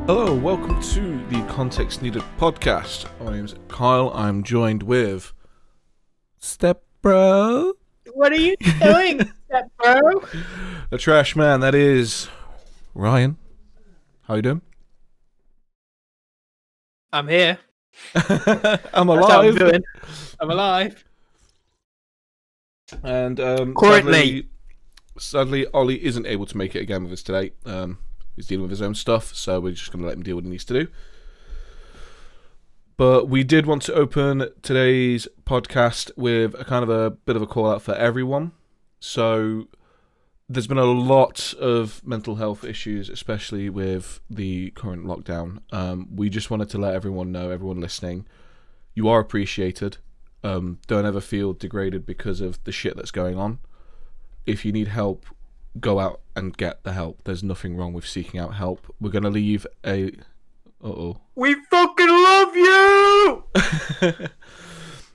Hello, welcome to the Context Needed podcast. My name's Kyle. I'm joined with Step Bro. What are you doing, Step Bro? The trash man, that is Ryan. How you doing? I'm here. I'm That's how I'm alive. doing. I'm alive. And Currently. sadly, Ollie isn't able to make it again with us today. He's dealing with his own stuff, so we're just going to let him deal with what he needs to do. But we did want to open today's podcast with a kind of a bit of a call out for everyone. So there's been a lot of mental health issues, especially with the current lockdown. We just wanted to let everyone know, everyone listening, you are appreciated. Don't ever feel degraded because of the shit that's going on. If you need help, go out and get the help. There's nothing wrong with seeking out help. We're going to leave a... We fucking love you!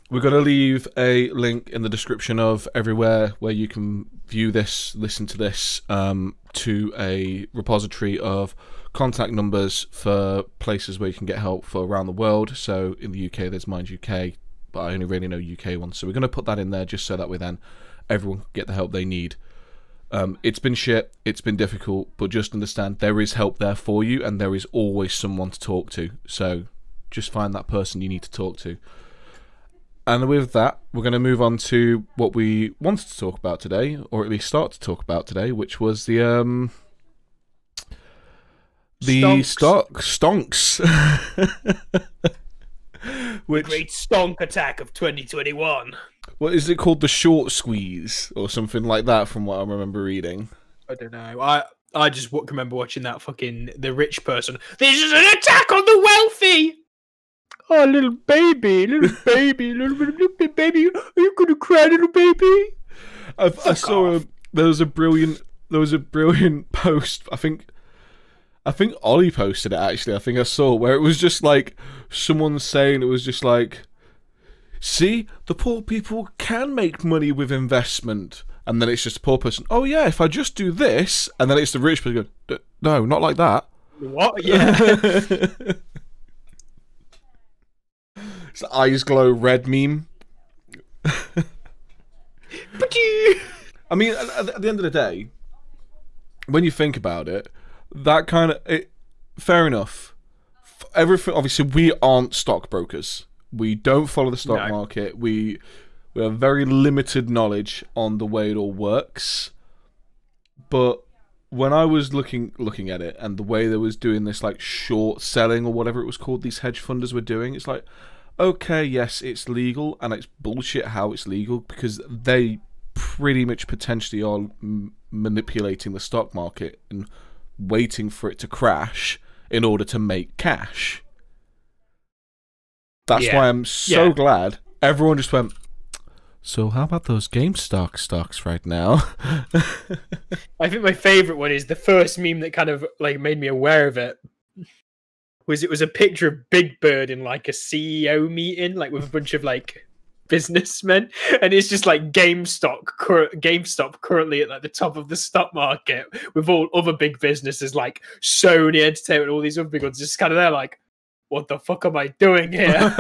We're going to leave a link in the description of everywhere where you can view this, listen to this, to a repository of contact numbers for places where you can get help for around the world. So in the UK, there's Mind UK, but I only really know UK ones. So we're going to put that in there just so that way then everyone can get the help they need. It's been shit, it's been difficult, but just understand there is help there for you and there is always someone to talk to. So just find that person you need to talk to. And with that, we're going to move on to what we wanted to talk about today, or at least start to talk about today, which was the Stonks. The great Stonk attack of 2021. What is it called? The short squeeze or something like that from what I remember reading. I don't know. I just remember watching that fucking the rich person. This is an attack on the wealthy. Oh, little baby, little baby, little baby. Are you gonna cry, little baby? I saw there was a brilliant post. I think Ollie posted it actually. I think I saw where it was just like someone saying it was just like, see, the poor people can make money with investment. And then it's just a poor person, oh yeah, if I just do this. And then it's the rich person going, no, not like that. What? Yeah. It's the eyes glow red meme. I mean, at the end of the day, when you think about it, that kind of... fair enough. Everything, obviously, we aren't stockbrokers. We don't follow the stock market. We have very limited knowledge on the way it all works. But when I was looking at it and the way they was doing this like short selling or whatever it was called, these hedge funders were doing, it's like, okay, yes, it's legal, and it's bullshit how it's legal because they pretty much potentially are manipulating the stock market and waiting for it to crash in order to make cash. That's why I'm so glad everyone just went, so how about those GameStop stocks right now? I think my favourite one is the first meme that kind of like made me aware of it. It was a picture of Big Bird in like a CEO meeting, like with a bunch of like businessmen, and it's just like GameStop currently at like the top of the stock market with all other big businesses like Sony Entertainment, all these other big ones, just kind of there like, what the fuck am I doing here?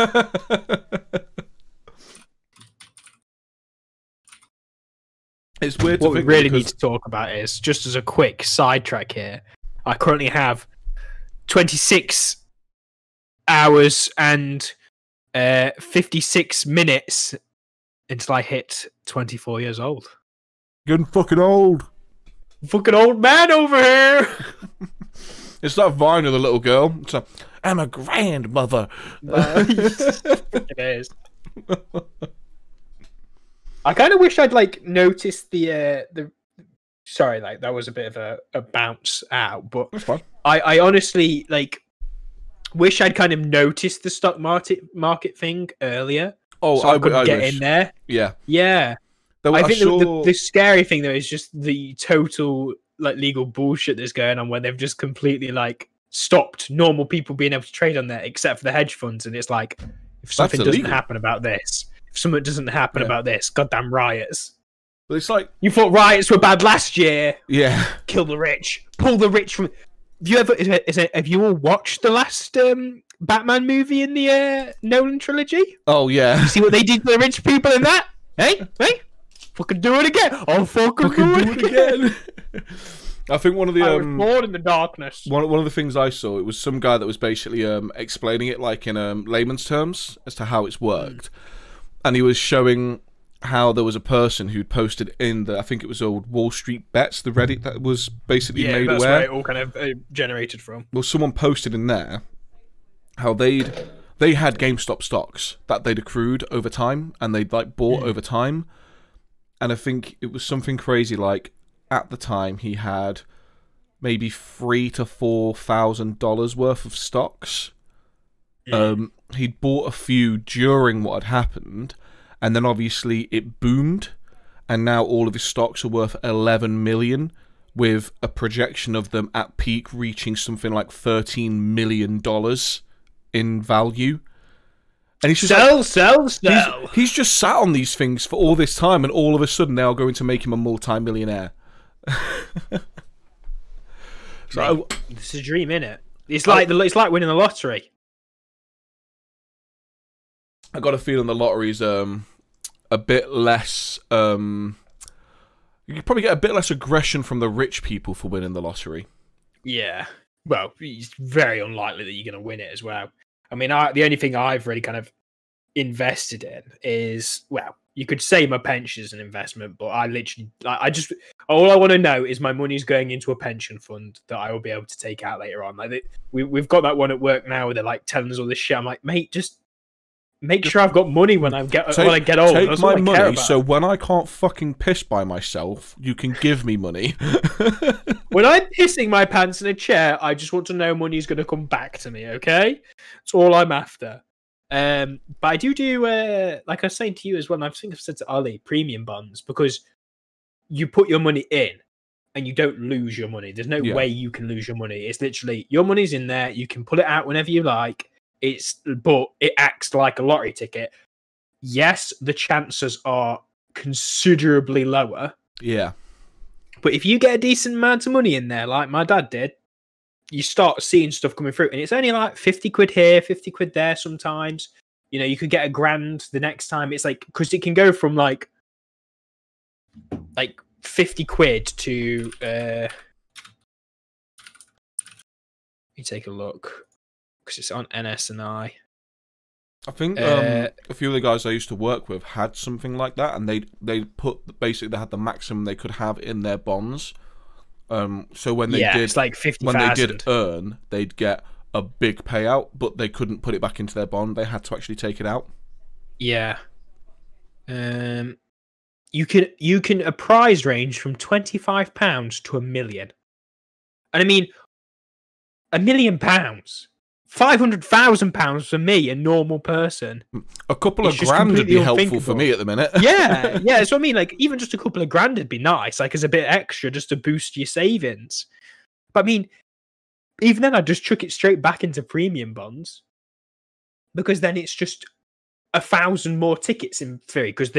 It's weird. What we really need to talk about is, just as a quick sidetrack here, I currently have 26 hours and 56 minutes until I hit 24 years old. Getting fucking old. Fucking old man over here. It's that Vine of the little girl. It's like, I'm a grandmother. It is. I kind of wish I'd like noticed the sorry, like that was a bit of a bounce out, but that's fine. I honestly like wish I'd kind of noticed the stock market thing earlier. Oh, so I could get in there. Yeah. I think the scary thing though is just the total like legal bullshit that's going on, where they've just completely like stopped normal people being able to trade on there, except for the hedge funds. And it's like, if something doesn't happen about this, about this, goddamn riots. But it's like, you thought riots were bad last year. Yeah. Kill the rich. Pull the rich from. Have you all watched the last Batman movie in the Nolan trilogy? Oh yeah. You see what they did to the rich people in that? Hey, fucking do it again! I'll fucking do it again. I think one of the I was born in the darkness. one of the things I saw, it was some guy that was basically explaining it like in layman's terms as to how it's worked, and he was showing how there was a person who'd posted in the, I think it was old Wall Street Bets, the Reddit that was basically made that's aware. where it all kind of generated from. Well, someone posted in there how they had GameStop stocks that they'd accrued over time and they'd like bought over time, and I think it was something crazy like at the time he had maybe $3,000 to $4,000 worth of stocks. He'd bought a few during what had happened, and then obviously it boomed, and now all of his stocks are worth 11 million, with a projection of them at peak reaching something like $13 million in value. And he's just sell. He's just sat on these things for all this time, and all of a sudden they are going to make him a multi-millionaire. So it's a dream, innit? It's like winning the lottery. I got a feeling the lottery's a bit less. You could probably get a bit less aggression from the rich people for winning the lottery. Yeah. Well, it's very unlikely that you're going to win it as well. I mean, the only thing I've really kind of invested in is, well, you could say my pension is an investment, but I just all I want to know is my money's going into a pension fund that I will be able to take out later on. Like we've got that one at work now where they're like telling us all this shit. I'm like, mate, just make sure I've got money when I get old. Take my money, so when I can't fucking piss by myself, you can give me money. When I'm pissing my pants in a chair, I just want to know money's going to come back to me, okay? That's all I'm after. But I do like I was saying to you as well, and I think I've said to Ali, premium bonds, because you put your money in and you don't lose your money. There's no way you can lose your money. It's literally your money's in there. You can pull it out whenever you like. But it acts like a lottery ticket. Yes, the chances are considerably lower. Yeah. But if you get a decent amount of money in there, like my dad did, you start seeing stuff coming through. And it's only like 50 quid here, 50 quid there sometimes. You know, you could get $1,000 the next time. It's like, because it can go from like 50 quid to... let me take a look. Because it's on NS&I. I think a few of the guys I used to work with had something like that, and they had the maximum they could have in their bonds. So when they did, it's like 50,000. When they did earn, they'd get a big payout, but they couldn't put it back into their bond. They had to actually take it out. Yeah. You can a prize range from £25 to £1 million, and I mean, £1 million. £500,000 for me, a normal person. A couple of grand would be helpful for me at the minute. Yeah. So I mean, like, even just a couple of grand would be nice, like as a bit extra, just to boost your savings. But I mean, even then, I'd just chuck it straight back into premium bonds, because then it's just 1,000 more tickets in theory. Because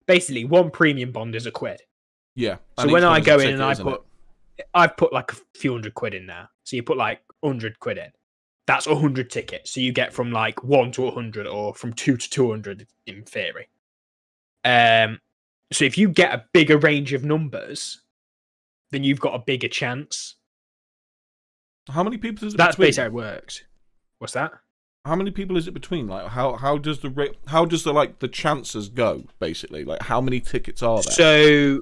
basically, one premium bond is £1. Yeah. So when I go in and I've put like a few hundred quid in now. So you put like 100 quid in. That's 100 tickets. So you get from like 1 to 100, or from 2 to 200 in theory. So if you get a bigger range of numbers, then you've got a bigger chance. How many people is it That's between? basically how it works. What's that? How many people is it between? Like how does the chances go, basically? Like how many tickets are there? So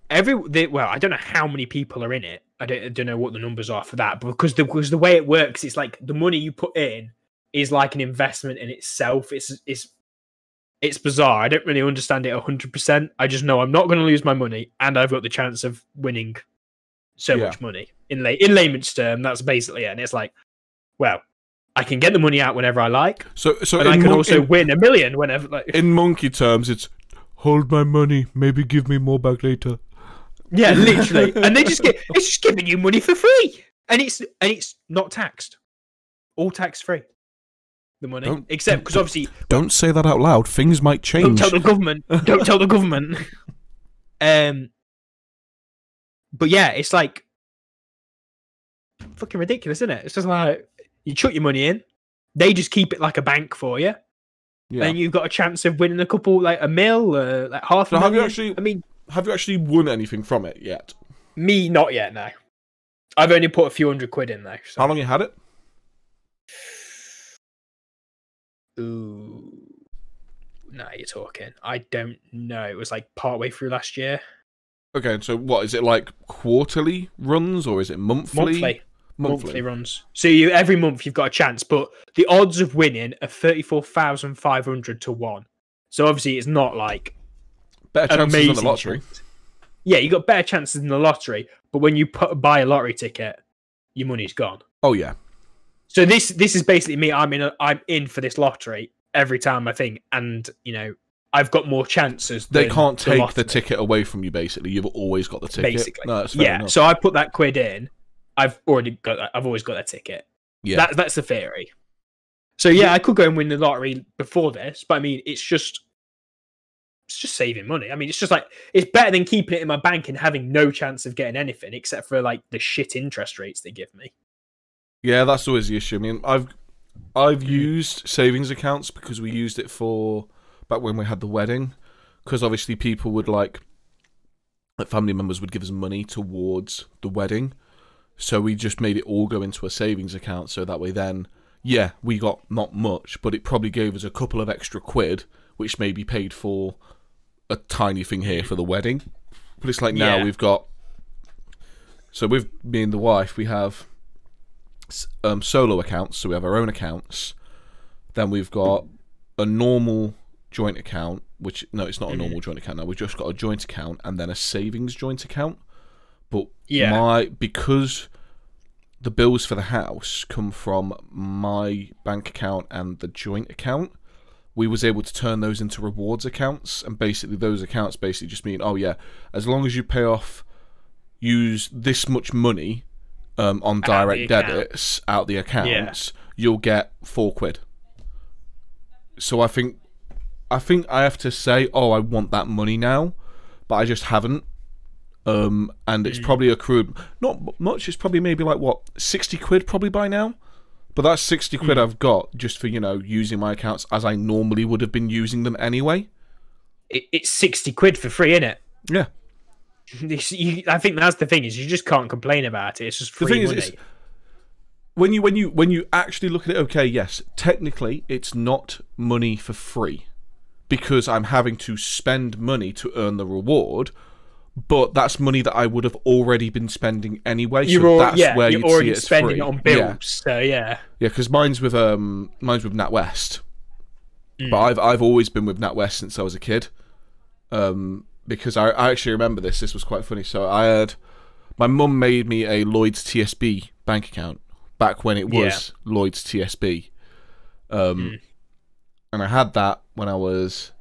I don't know how many people are in it. I don't know what the numbers are for that, but because the way it works, it's like the money you put in is like an investment in itself. It's bizarre. I don't really understand it 100%. I just know I'm not going to lose my money, and I've got the chance of winning so much money. In layman's term, that's basically it. And it's like, well, I can get the money out whenever I like. So and I can also win $1 million whenever. Like, in monkey terms, it's hold my money, maybe give me more back later. Yeah, literally. And it's just giving you money for free. And it's not taxed. All tax free. The money. Except because obviously, don't say that out loud. Things might change. Don't tell the government. Don't tell the government. But yeah, it's like fucking ridiculous, isn't it? It's just like you chuck your money in, they just keep it like a bank for you, and you've got a chance of winning a couple, like a mil, like half a million. Have you actually won anything from it yet? Me, not yet. No, I've only put a few £100 in though. So. How long you had it? Ooh, no, you're talking. I don't know. It was like partway through last year. Okay, so what is it, like quarterly runs or is it monthly? Monthly runs. So every month you've got a chance, but the odds of winning are 34,500 to 1. So obviously it's not like better chances than the lottery. Chance. Yeah, you got better chances than the lottery, but when you buy a lottery ticket, your money's gone. Oh yeah. So this is basically me. I'm in for this lottery every time I think, and I've got more chances. They can't take the ticket away from you. Basically, you've always got the ticket. Basically, no, that's fair enough. So I put that quid in. I've always got that ticket. Yeah, that's the theory. So yeah, I could go and win the lottery before this, but I mean, it's just saving money. I mean, it's just like it's better than keeping it in my bank and having no chance of getting anything except for like the shit interest rates they give me. Yeah, that's always the issue. I mean, I've used savings accounts because we used it for back when we had the wedding, because obviously people would like family members would give us money towards the wedding, so we just made it all go into a savings account, so that way then we got not much, but it probably gave us a couple of extra quid, which maybe paid for a tiny thing here for the wedding. But it's like now we've got, so with me and the wife, we have solo accounts, so we have our own accounts, then we've got a normal joint account, which no, it's not a normal joint account now. We've just got a joint account and then a savings joint account. But because the bills for the house come from my bank account and the joint account, we was able to turn those into rewards accounts, and basically those accounts basically just mean, as long as you use this much money on direct debits out the accounts, you'll get £4. So I think I have to say, I want that money now, but I just haven't. And it's probably accrued not much. It's probably maybe like what, 60 quid probably by now. But that's 60 quid I've got just for using my accounts as I normally would have been using them anyway. It's 60 quid for free, isn't it? Yeah. I think that's the thing, is you just can't complain about it. It's just free money. Is, when you actually look at it, okay, yes, technically it's not money for free, because I'm having to spend money to earn the reward, but that's money that I would have already been spending anyway. You're already spending it on bills. So because mine's with NatWest, but I've always been with NatWest since I was a kid. Because I actually remember this. This was quite funny. So my mum made me a Lloyd's TSB bank account back when it was Lloyd's TSB, and I had that when I was,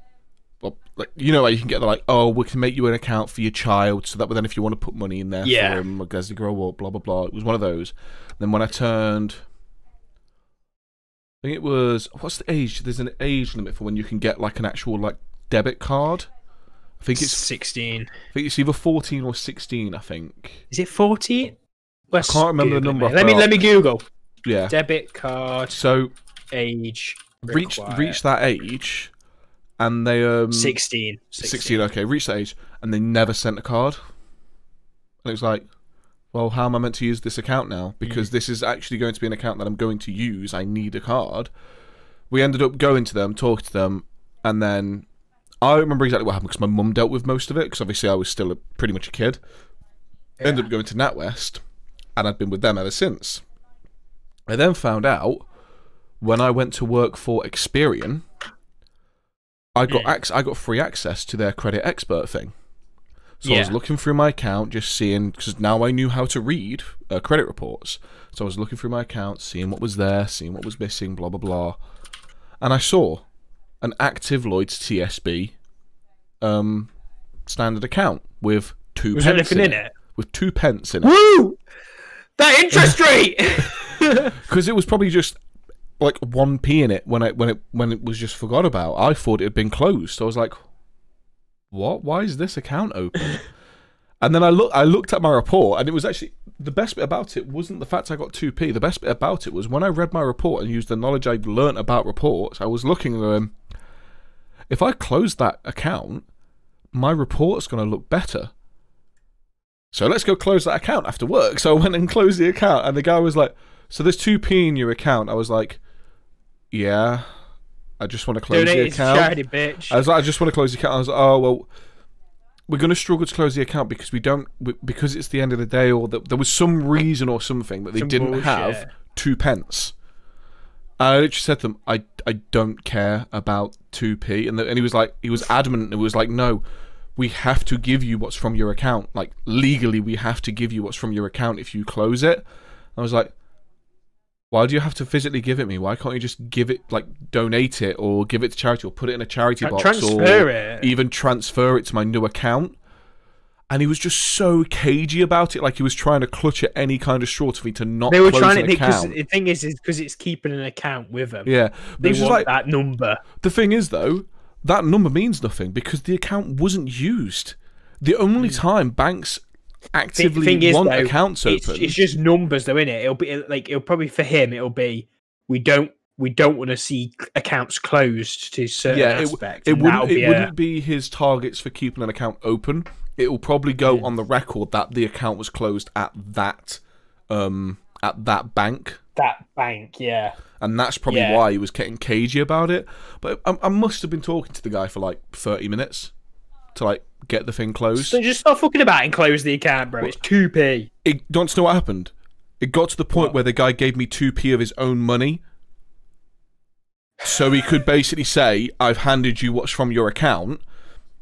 well, like, like you can get we can make you an account for your child, so that then if you want to put money in there for him as they grow up, blah blah blah. It was one of those. Then when I turned, I think it was, what's the age? There's an age limit for when you can get like an actual like debit card. I think it's 16. I think it's either 14 or 16. I think. Is it 14? I can't remember the number. Let me Google. Yeah. Debit card. So age. Reach that age, and they 16. 16. Okay, reached that age, and they never sent a card. And it was like, well, how am I meant to use this account now? Because this is actually going to be an account that I'm going to use. I need a card. We ended up going to them, talking to them, and then I don't remember exactly what happened because my mum dealt with most of it, because obviously I was still pretty much a kid. Ended up going to NatWest, and I'd been with them ever since. I then found out when I went to work for Experian, I got free access to their credit expert thing. So I was looking through my account, just seeing, because now I knew how to read credit reports. So I was looking through my account, seeing what was there, seeing what was missing, blah, blah, blah. And I saw an active Lloyd's TSB standard account with 2 Was pence anything in it? With 2 pence in it. Woo! That interest rate! Because it was probably just like 1p in it when it was just forgot about. I thought it had been closed. So I was like, what? Why is this account open? And then I looked at my report, and it was actually the best bit about it wasn't the fact I got 2p. The best bit about it was when I read my report and used the knowledge I'd learnt about reports. I was looking and going, if I close that account, my report's going to look better. So let's go close that account after work. So I went and closed the account, and the guy was like, "So there's 2p in your account." I was like, "Yeah, I just want to close the account." Charity, bitch. I was like, "I just want to close the account." I was like, "Oh well, we're going to struggle to close the account because because it's the end of the day, or there was some reason or something that they didn't have 2 pence." I literally said to them, "I don't care about 2p," and he was like, he was adamant. It was like, "No, we have to give you what's from your account. Like legally, we have to give you what's from your account if you close it." I was like, "Why do you have to physically give it me? Why can't you just give it, like, donate it or give it to charity or put it in a charity box or even transfer it to my new account?" And he was just so cagey about it, like he was trying to clutch at any kind of straw for me to not. They were trying to. Because the thing is because it's keeping an account with them. Yeah, they want like, that number. The thing is, though, that number means nothing because the account wasn't used. The only time banks actively want accounts open, it's just numbers, though, innit? It'll probably for him. It'll be we don't want to see accounts closed to certain aspects. It wouldn't be his targets for keeping an account open. It will probably go on the record that the account was closed at that bank. That bank, yeah. And that's probably why he was getting cagey about it. But I must have been talking to the guy for like 30 minutes to like get the thing closed. So just stop fucking about and close the account, bro. It's 2p. Don't know what happened. It got to the point where the guy gave me 2p of his own money. So he could basically say, "I've handed you what's from your account."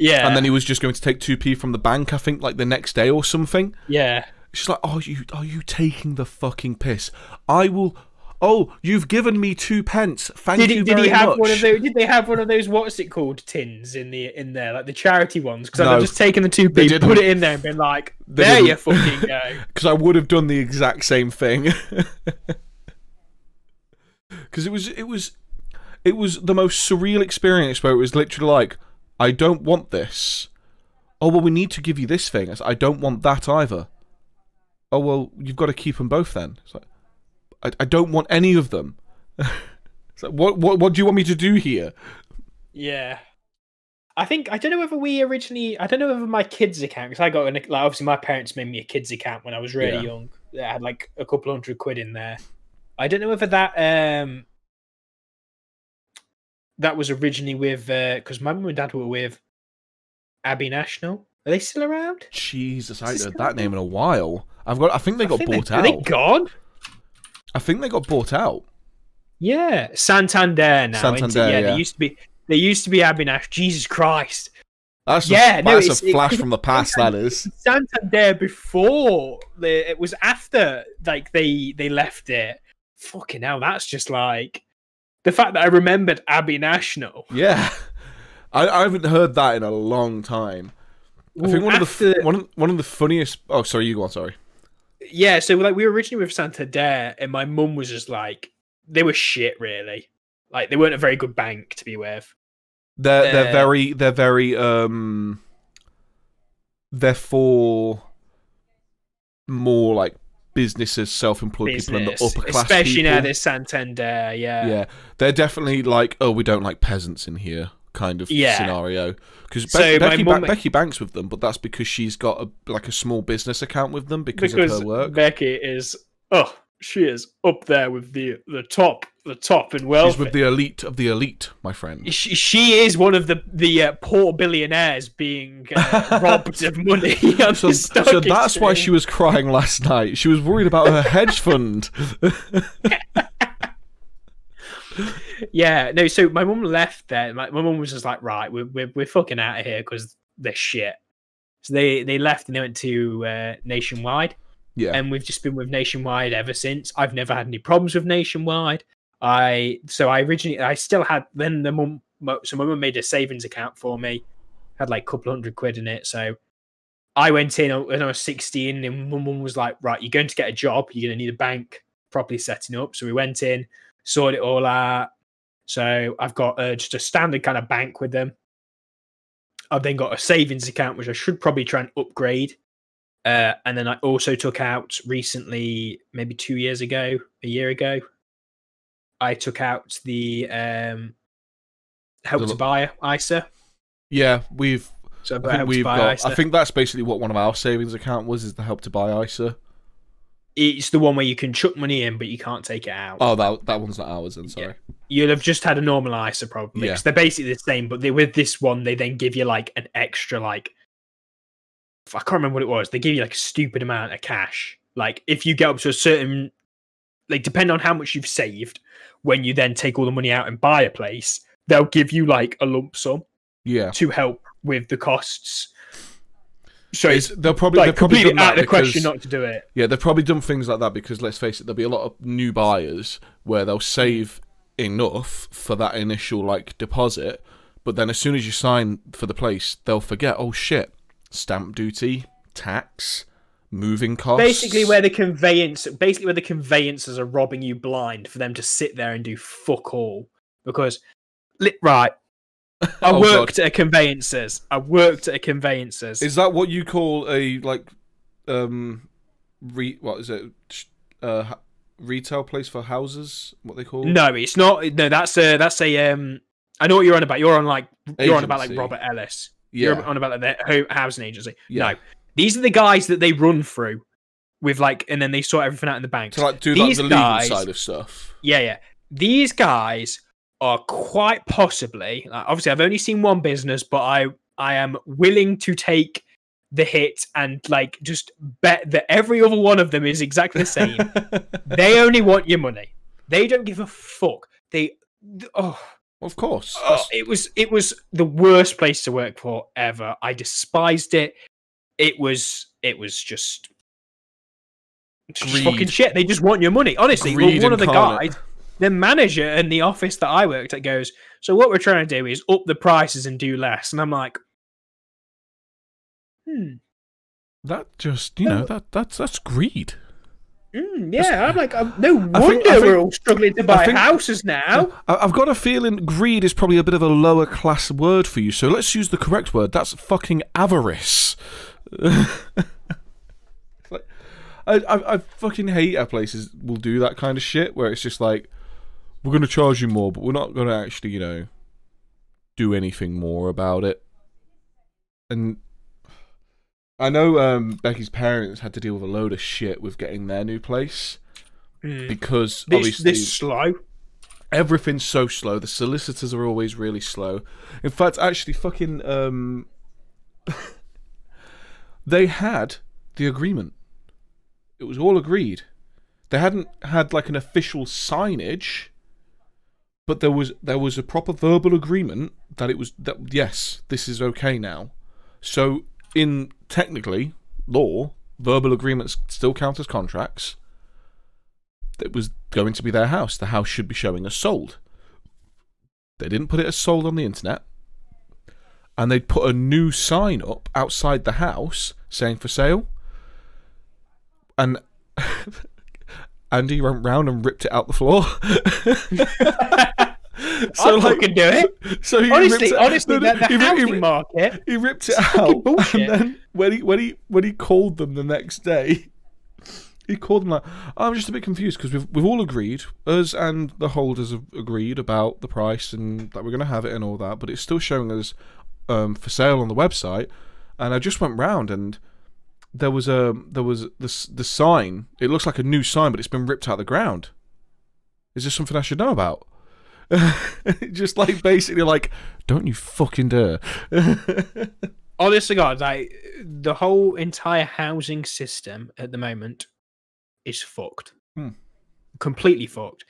Yeah. And then he was just going to take 2p from the bank, I think, like the next day or something. Yeah. She's like, are you taking the fucking piss? I will... Oh, you've given me 2 pence. Thank you very much. Did they have one of those, what's it called, tins in there, like the charity ones? Because I've just taken the 2p, put it in there and been like, there you fucking go. Because I would have done the exact same thing. Because it was the most surreal experience where it was literally like, "I don't want this." "Oh, well, we need to give you this thing." I said, "I don't want that either." "Oh, well, you've got to keep them both then." It's like, I don't want any of them. It's like, what do you want me to do here? Yeah. I don't know whether my kids' account, because I got, like, obviously my parents made me a kids' account when I was really young. It had like a couple £100 in there. I don't know whether that was originally with, because my mum and dad were with Abbey National. Are they still around? Jesus, I haven't heard that name in a while. I think they got bought out. Are they gone? I think they got bought out. Yeah, Santander now. Santander, yeah. They used to be Abbey National. Jesus Christ. That's a flash from the past. That is Santander before it was after like they left it. Fucking hell, that's just like. The fact that I remembered Abbey National. Yeah. I haven't heard that in a long time. I think one of the funniest... Oh, sorry, you go on, sorry. Yeah, so like we were originally with Santander, and my mum was just like... They were shit, really. Like, they weren't a very good bank to be with. They're for more like businesses, self-employed people in the upper class, especially people. Now there's Santander. Yeah, they're definitely like, "Oh, we don't like peasants in here" kind of scenario. Because Becky banks with them, but that's because she's got a small business account with them because of her work. Becky is she is up there with the top in wealth. She's with the elite of the elite, my friend. She is one of the poor billionaires being robbed of money. So that's why she was crying last night. She was worried about her hedge fund. Yeah, no. So my mum left there. My mum was just like, "Right, we're fucking out of here because they're shit." So they left and they went to Nationwide. Yeah, and we've just been with Nationwide ever since. I've never had any problems with Nationwide. I still had then my mum made a savings account for me, had like a couple £100 in it. So I went in when I was 16, and my mum was like, "Right, you're going to get a job. You're going to need a bank properly setting up." So we went in, sorted it all out. So I've got just a standard kind of bank with them. I've then got a savings account, which I should probably try and upgrade. And then I also took out recently, maybe 2 years ago, a year ago, I took out the help to buy ISA. Yeah, So I think we've got. I think that's basically what one of our savings account was, is the help to buy ISA. It's the one where you can chuck money in, but you can't take it out. Oh, that one's not ours then, sorry. Yeah. You'll have just had a normal ISA probably. Yeah. Because they're basically the same, but with this one, they then give you like an extra, like, I can't remember what it was. They give you like a stupid amount of cash. Like, if you get up to a certain, like, depending on how much you've saved, when you then take all the money out and buy a place, they'll give you like a lump sum. Yeah. To help with the costs. So they'll probably completely done out of the because, question not to do it. Yeah, they've probably done things like that because, let's face it, there'll be a lot of new buyers where they'll save enough for that initial like deposit, but then as soon as you sign for the place, they'll forget. Oh shit, stamp duty, tax, moving costs. Basically, where the conveyancers are robbing you blind for them to sit there and do fuck all. Because, right. I worked at a conveyancers. Is that what you call a like what is it? Retail place for houses? What they call? No, it's not. No, that's a I know what you're on about. You're on like Robert Ellis. Yeah. You're on about like the housing agency. Yeah. No. These are the guys that they run through with like, and then they sort everything out in the bank. To like do like the legal side of stuff. Yeah. These guys are quite possibly, like, obviously I've only seen one business, but I am willing to take the hit and like just bet that every other one of them is exactly the same. They only want your money. They don't give a fuck. Of course. It was the worst place to work for ever. I despised it. It was just fucking shit. They just want your money. Honestly, one of the guys, the manager in the office that I worked at, goes, so what we're trying to do is up the prices and do less. And I'm like, that just, that's greed. Yeah, I'm like, no wonder we're all struggling to buy houses now. I've got a feeling greed is probably a bit of a lower class word for you, so let's use the correct word. That's fucking avarice. I fucking hate how places will do that kind of shit, where it's just like, we're going to charge you more, but we're not going to actually, do anything more about it. And I know Becky's parents had to deal with a load of shit with getting their new place because obviously this slow. Everything's so slow. The solicitors are always really slow. In fact, actually, fucking they had the agreement. It was all agreed. They hadn't had like an official signage, but there was a proper verbal agreement that yes, this is okay now. So in technically law, verbal agreements still count as contracts. It was going to be their house. The house should be showing as sold. They didn't put it as sold on the internet. And they'd put a new sign up outside the house saying for sale. And Andy went round and ripped it out the floor. So I fucking do it. So he honestly, the housing market. He ripped it out, bullshit. And then when he called them the next day, he called them like, I'm just a bit confused because we've all agreed, us and the holders have agreed about the price and that we're going to have it and all that, but it's still showing us for sale on the website. And I just went round and there was the sign. It looks like a new sign, but it's been ripped out of the ground. Is this something I should know about? Just like basically like, don't you fucking dare. Honest to God, like the whole entire housing system at the moment is fucked. Completely fucked.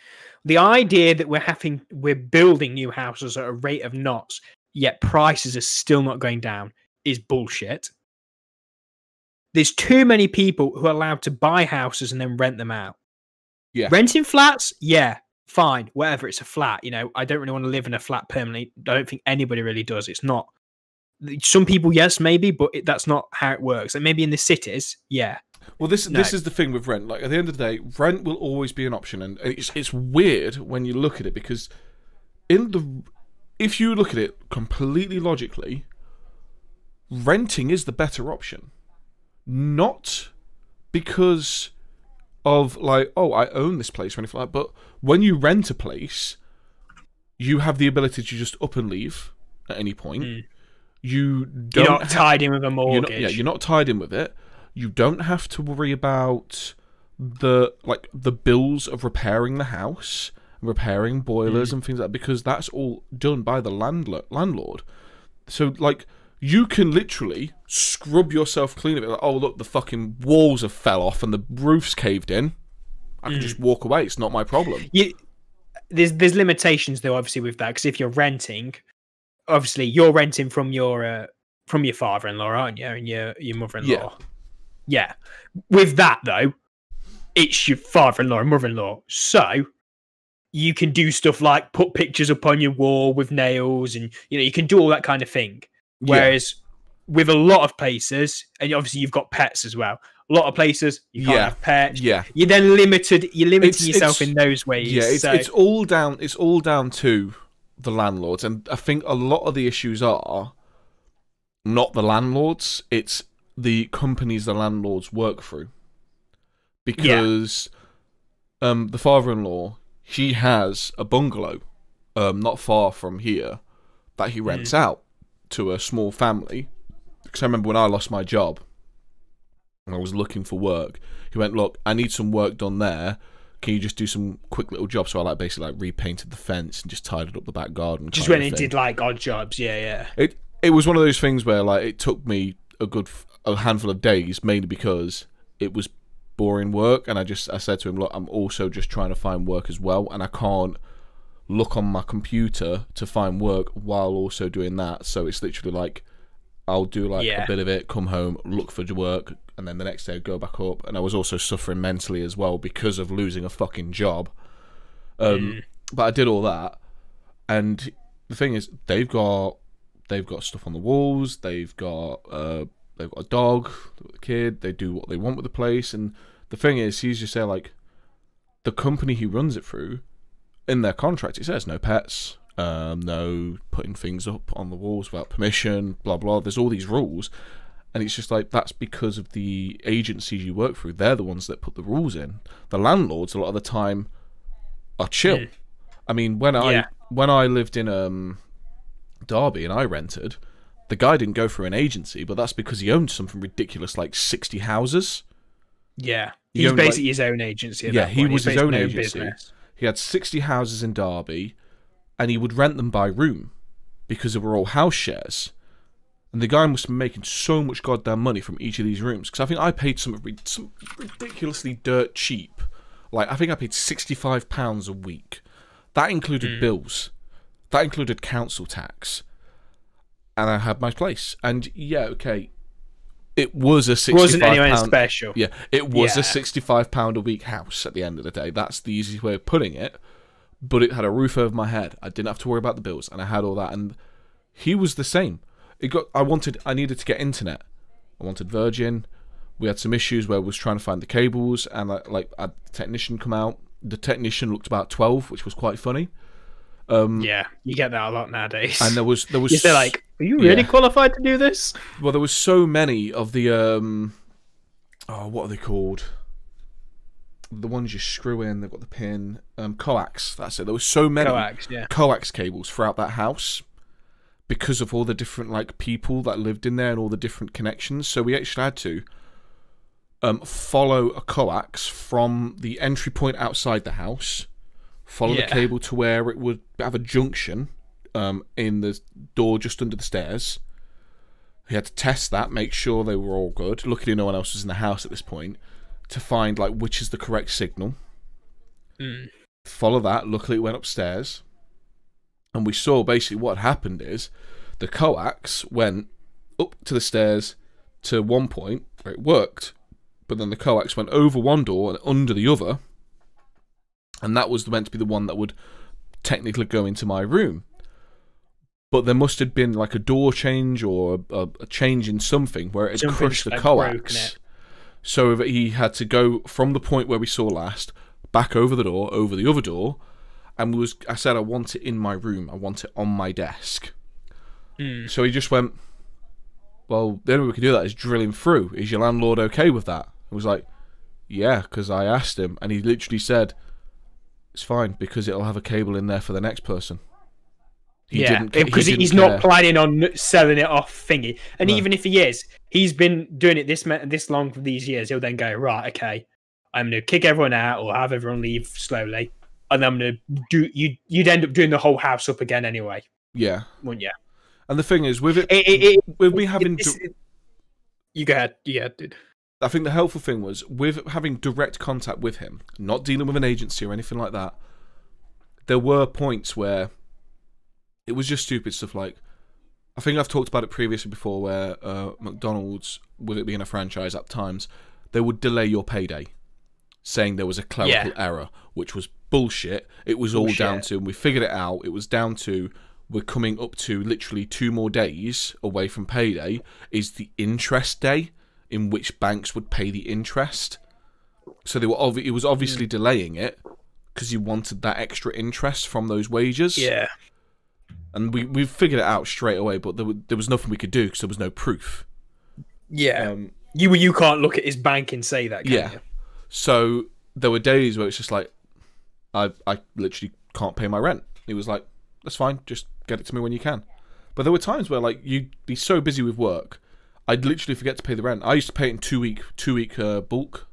The idea that we're building new houses at a rate of knots, yet prices are still not going down, is bullshit. There's too many people who are allowed to buy houses and then rent them out. Yeah. Renting flats, yeah, fine, whatever, it's a flat. I don't really want to live in a flat permanently. I don't think anybody really does. It's not. Some people, yes, maybe, but that's not how it works. And maybe in the cities, yeah. Well, this is the thing with rent. Like at the end of the day, rent will always be an option, and it's weird when you look at it because if you look at it completely logically, renting is the better option. not because of like, oh, I own this place or anything like that, but when you rent a place, you have the ability to just up and leave at any point. You're not tied in with a mortgage. You're not tied in with it. You don't have to worry about the bills of repairing the house, repairing boilers and things like that, because that's all done by the landlord. So like, you can literally scrub yourself clean of it. Like, oh look, the fucking walls have fell off and the roof's caved in. I can just walk away. It's not my problem. There's limitations though, obviously, with that, because if you're renting, obviously you're renting from your father-in-law, aren't you, and your mother-in-law. Yeah. With that though, it's your father-in-law and mother-in-law, so you can do stuff like put pictures up on your wall with nails, and you can do all that kind of thing. Whereas with a lot of places, and obviously you've got pets as well, a lot of places you can't have pets. You're then limited. You're limiting yourself in those ways. It's all down to the landlords, and I think a lot of the issues are not the landlords, it's the companies the landlords work through. Because the father-in-law, he has a bungalow not far from here that he rents out to a small family. Because I remember when I lost my job and I was looking for work, he went, look, I need some work done there. Can you just do some quick little jobs? So I basically repainted the fence and just tidied up the back garden. Just went and did like odd jobs, It was one of those things where like it took me a handful of days, mainly because it was boring work, and I said to him, look, I'm also just trying to find work as well, and I can't look on my computer to find work while also doing that. So it's literally like I'll do a bit of it, come home, look for work, and then the next day I'd go back up. And I was also suffering mentally as well because of losing a fucking job. But I did all that, and the thing is, they've got stuff on the walls. They've got a dog, they've got a kid. They do what they want with the place. And the thing is, he's just there like, the company he runs it through, in their contract it says no pets, no putting things up on the walls without permission, blah blah. There's all these rules, and it's just like, that's because of the agencies you work through. They're the ones that put the rules in. The landlords a lot of the time are chill. I mean, when I lived in Derby and I rented, the guy didn't go through an agency, but that's because he owned something ridiculous like 60 houses. Yeah, he's basically his own agency. He was his own agency. Business. He had 60 houses in Derby, and he would rent them by room because they were all house shares. And the guy must have been making so much goddamn money from each of these rooms. Because I think I paid some ridiculously dirt cheap. Like, I think I paid £65 a week. That included bills. That included council tax. And I had my place. And it was a £65. Wasn't anyone special. Yeah, it was a £65 a week house at the end of the day. That's the easiest way of putting it. But it had a roof over my head. I didn't have to worry about the bills, and I had all that. And he was the same. I needed to get internet. I wanted Virgin. We had some issues where we was trying to find the cables, and I had a technician come out. The technician looked about 12, which was quite funny. You get that a lot nowadays. And there was they're like, are you really qualified to do this? Well, there was so many of the what are they called? The ones you screw in, they've got the pin. Coax, that's it. There was so many coax cables throughout that house because of all the different people that lived in there and all the different connections. So we actually had to follow a coax from the entry point outside the house, follow the cable to where it would have a junction in the door just under the stairs. We had to test that, make sure they were all good. Luckily, no one else was in the house at this point, to find which is the correct signal. Follow that. Luckily, it went upstairs, and we saw basically what happened is the coax went up to the stairs to one point where it worked, but then the coax went over one door and under the other, and that was meant to be the one that would technically go into my room. But there must have been a door change or a change in something where it had crushed the coax. So that he had to go from the point where we saw last, back over the door, over the other door, and I said, I want it in my room, I want it on my desk. So he just went, well, the only way we can do that is drill him through. Is your landlord okay with that? I was like, yeah, because I asked him, and he literally said, it's fine, because it'll have a cable in there for the next person. Because he's not planning on selling it off thingy. And even if he is, he's been doing it this long for these years. He'll then go, right, okay, I'm going to kick everyone out or have everyone leave slowly. And I'm going to do... You'd end up doing the whole house up again anyway. Yeah. Wouldn't you? And the thing is, with me having... You go ahead. Yeah, dude. I think the helpful thing was, with having direct contact with him, not dealing with an agency or anything like that, there were points where it was just stupid stuff like... I think I've talked about it previously before, where McDonald's, with it being a franchise at times, they would delay your payday, saying there was a clerical error, which was bullshit. It was all down to, and we figured it out, it was down to, we're coming up to literally 2 more days away from payday, is the interest day, in which banks would pay the interest. So they were it was obviously delaying it because you wanted that extra interest from those wages. Yeah. And we figured it out straight away, but there was nothing we could do because there was no proof. Yeah. You can't look at his bank and say that, can you? So there were days where it's just like, I literally can't pay my rent. He was like, that's fine, just get it to me when you can. But there were times where like you'd be so busy with work, I'd literally forget to pay the rent. I used to pay it in two week bulk,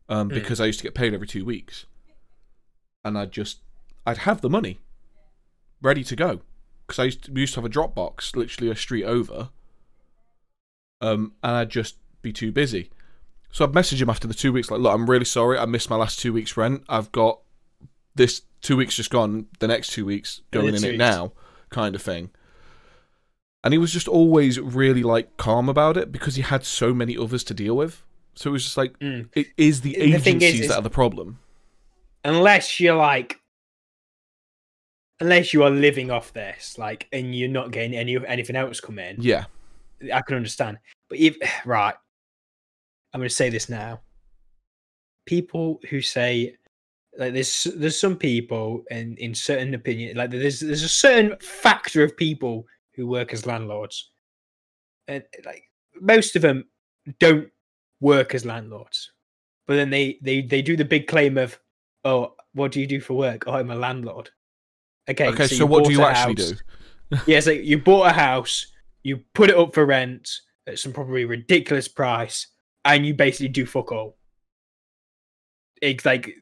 because I used to get paid every 2 weeks, and I'd have the money ready to go because we used to have a Dropbox literally a street over, and I'd just be too busy. So I'd message him after the 2 weeks like, look, I'm really sorry, I missed my last 2 weeks rent. I've got this 2 weeks just gone, the next 2 weeks going in it now, kind of thing. And he was just always really, like, calm about it because he had so many others to deal with. So it was just like, it is the agencies that are the problem. Unless you're like... Unless you are living off this, like, and you're not getting anything else come in. Yeah. I can understand. But right. I'm going to say this now. People who say... Like, there's some people, and in certain opinion... Like, there's a certain factor of people who work as landlords, and like most of them don't work as landlords, but then they do the big claim of, oh, what do you do for work? Oh, I'm a landlord. Okay, so what do you actually do? Yeah, so you bought a house, you put it up for rent at some probably ridiculous price, and you basically do fuck all. It's like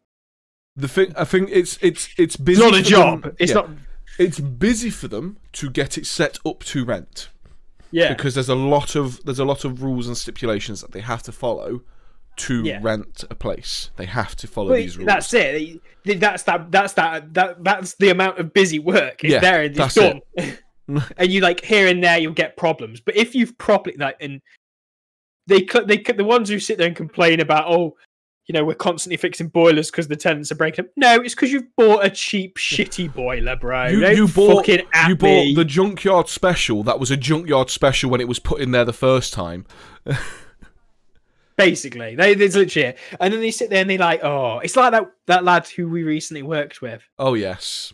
the thing. I think it's busy. It's not a job. It's not. It's busy for them to get it set up to rent. Yeah. Because there's a lot of rules and stipulations that they have to follow to rent a place. They have to follow these rules. That's it. That's the amount of busy work. It's there and it's done. And you like here and there you'll get problems. But if you've properly and the ones who sit there and complain about, oh, you know, we're constantly fixing boilers because the tenants are breaking up. No, it's because you've bought a cheap, shitty boiler, bro. You bought the junkyard special. That was a junkyard special when it was put in there the first time. Basically, there's literally it. And then they sit there and they're like, oh, it's like that lad who we recently worked with. Oh, yes.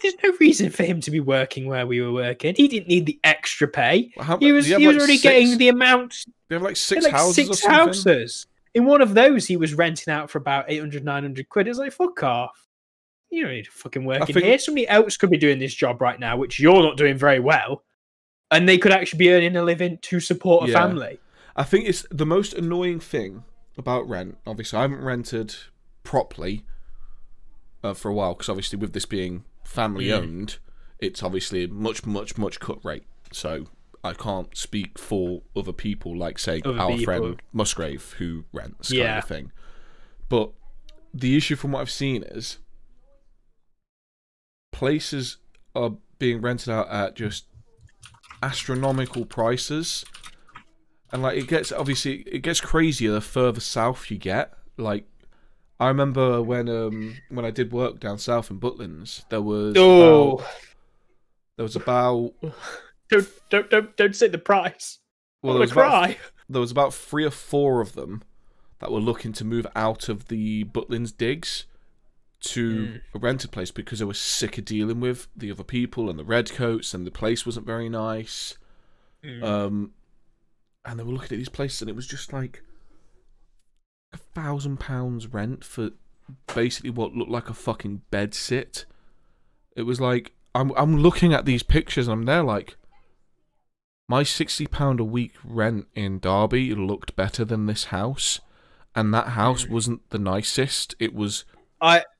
There's no reason for him to be working where we were working. He didn't need the extra pay. He was already getting the amount. They have like six houses or something? Houses. In one of those, he was renting out for about 800, 900 quid. It's like, fuck off. You don't need to fucking work in here. Somebody else could be doing this job right now, which you're not doing very well. And they could actually be earning a living to support a family. I think it's the most annoying thing about rent. Obviously, I haven't rented properly for a while, because obviously with this being family-owned, it's obviously a much, much, much cut rate. So I can't speak for other people, like, say, our friend Musgrave, who rents, kind of thing. But the issue from what I've seen is places are being rented out at just astronomical prices. And, like, it gets crazier the further south you get. Like, I remember when I did work down south in Butlins, there was about Don't say the price. Well, there was about 3 or 4 of them that were looking to move out of the Butlins digs to a rented place because they were sick of dealing with the other people and the redcoats, and the place wasn't very nice. and they were looking at these places, and it was just like £1,000 rent for basically what looked like a fucking bed sit. It was like I'm looking at these pictures, and I'm there like, my £60 a week rent in Derby looked better than this house, and that house wasn't the nicest. It was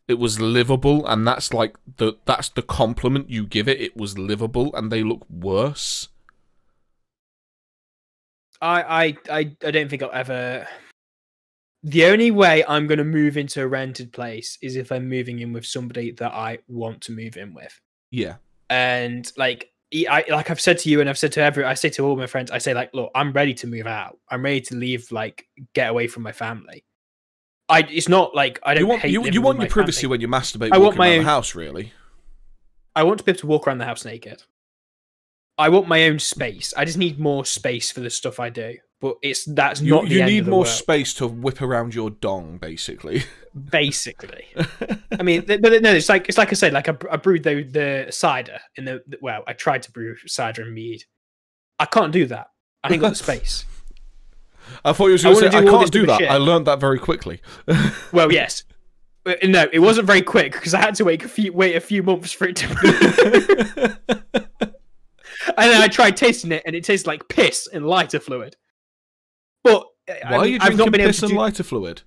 livable, and that's like that's the compliment you give it. It was livable, and they look worse. I don't think I'll ever. The only way I'm going to move into a rented place is if I'm moving in with somebody that I want to move in with. Yeah. And like I've said to you, and I've said to I say to all my friends, I say like, look, I'm ready to move out. I'm ready to leave, like get away from my family. It's not like I don't hate living you want with your my privacy family. when you masturbate. I want my around own the house, really. I want to be able to walk around the house naked. I want my own space. I just need more space for the stuff I do. But that's not the you end need of the more world. Space to whip around your dong, basically. Basically, I mean, but no, it's like I said, like I brewed the cider in I tried to brew cider and mead. I can't do that. I ain't got the space. I thought you were going to say I can't do that. Shit. I learned that very quickly. Well, yes. No, it wasn't very quick because I had to wait a few months for it to. And then I tried tasting it, and it tastes like piss and lighter fluid. But why are you drinking piss and lighter fluid?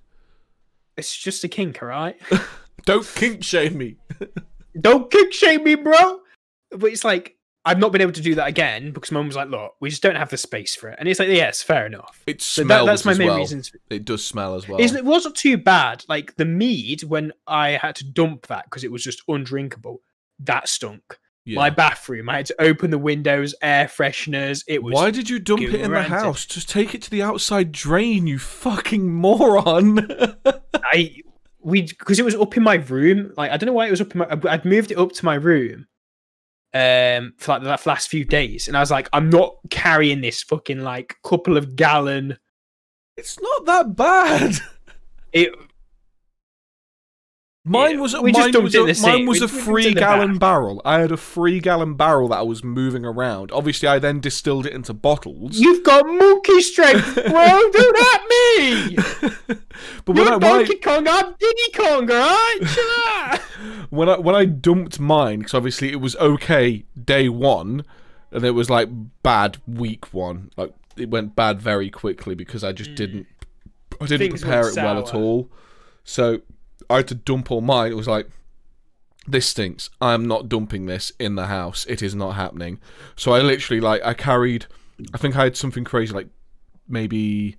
It's just a kink, alright? Don't kink shame me. Don't kink shame me, bro. But it's like I've not been able to do that again because Mum was like, "Look, we just don't have the space for it." And it's like, yes, fair enough. It smells. That's my main well. reason. It does smell as well. It wasn't too bad. Like the mead, when I had to dump that because it was just undrinkable, that stunk. Yeah. My bathroom, I had to open the windows, air fresheners. It was. Why did you dump it in the house? Just take it to the outside drain, you fucking moron. Because it was up in my room. Like I don't know why it was up in my. I'd moved it up to my room, for like the last few days, and I was like, I'm not carrying this fucking like couple of gallon. It's not that bad. Mine was a 3-gallon barrel. I had a 3-gallon barrel that I was moving around. Obviously, I then distilled it into bottles. You've got monkey strength, bro. Don't at me. But You're Donkey Kong. I'm Diddy Kong. All right. when I dumped mine, because obviously it was okay day one, and it was like bad week one. Like it went bad very quickly because I just didn't prepare it well at all. So I had to dump all mine. It was like, this stinks. I'm not dumping this in the house. It is not happening. So I literally, I carried, I think I had something crazy, like maybe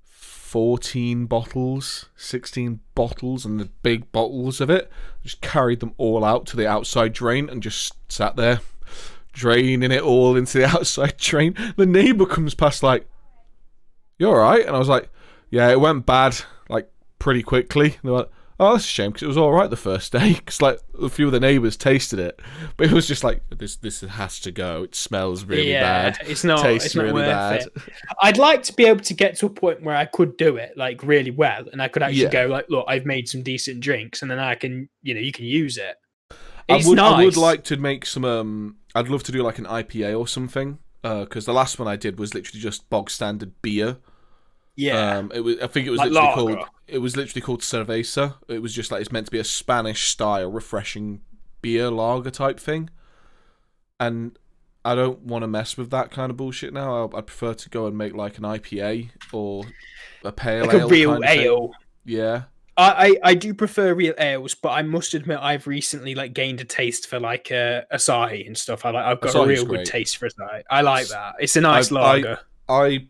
14 bottles, 16 bottles, and the big bottles of it. Just carried them all out to the outside drain and just sat there, draining it all into the outside drain. The neighbour comes past like, you alright? And I was like, yeah, it went bad, pretty quickly. And they were like, oh, that's a shame, because it was alright the first day, because a few of the neighbours tasted it, but it was just like, this has to go. It smells really bad. It's not. Tastes really really bad. It. I'd like to be able to get to a point where I could do it really well, and I could actually go look, I've made some decent drinks, and then I can, you can use it. I would like to make some. I'd love to do like an IPA or something, because the last one I did was literally just bog standard beer. Yeah, I think it was literally called. It was literally called cerveza. It was just it's meant to be a Spanish style refreshing beer lager type thing, and I don't want to mess with that kind of bullshit now. I'd prefer to go and make like an IPA or a pale ale, a real kind of ale. Thing. Yeah, I do prefer real ales, but I must admit I've recently gained a taste for Asahi and stuff. I've got a real good taste for Asahi. I like that. It's a nice lager. I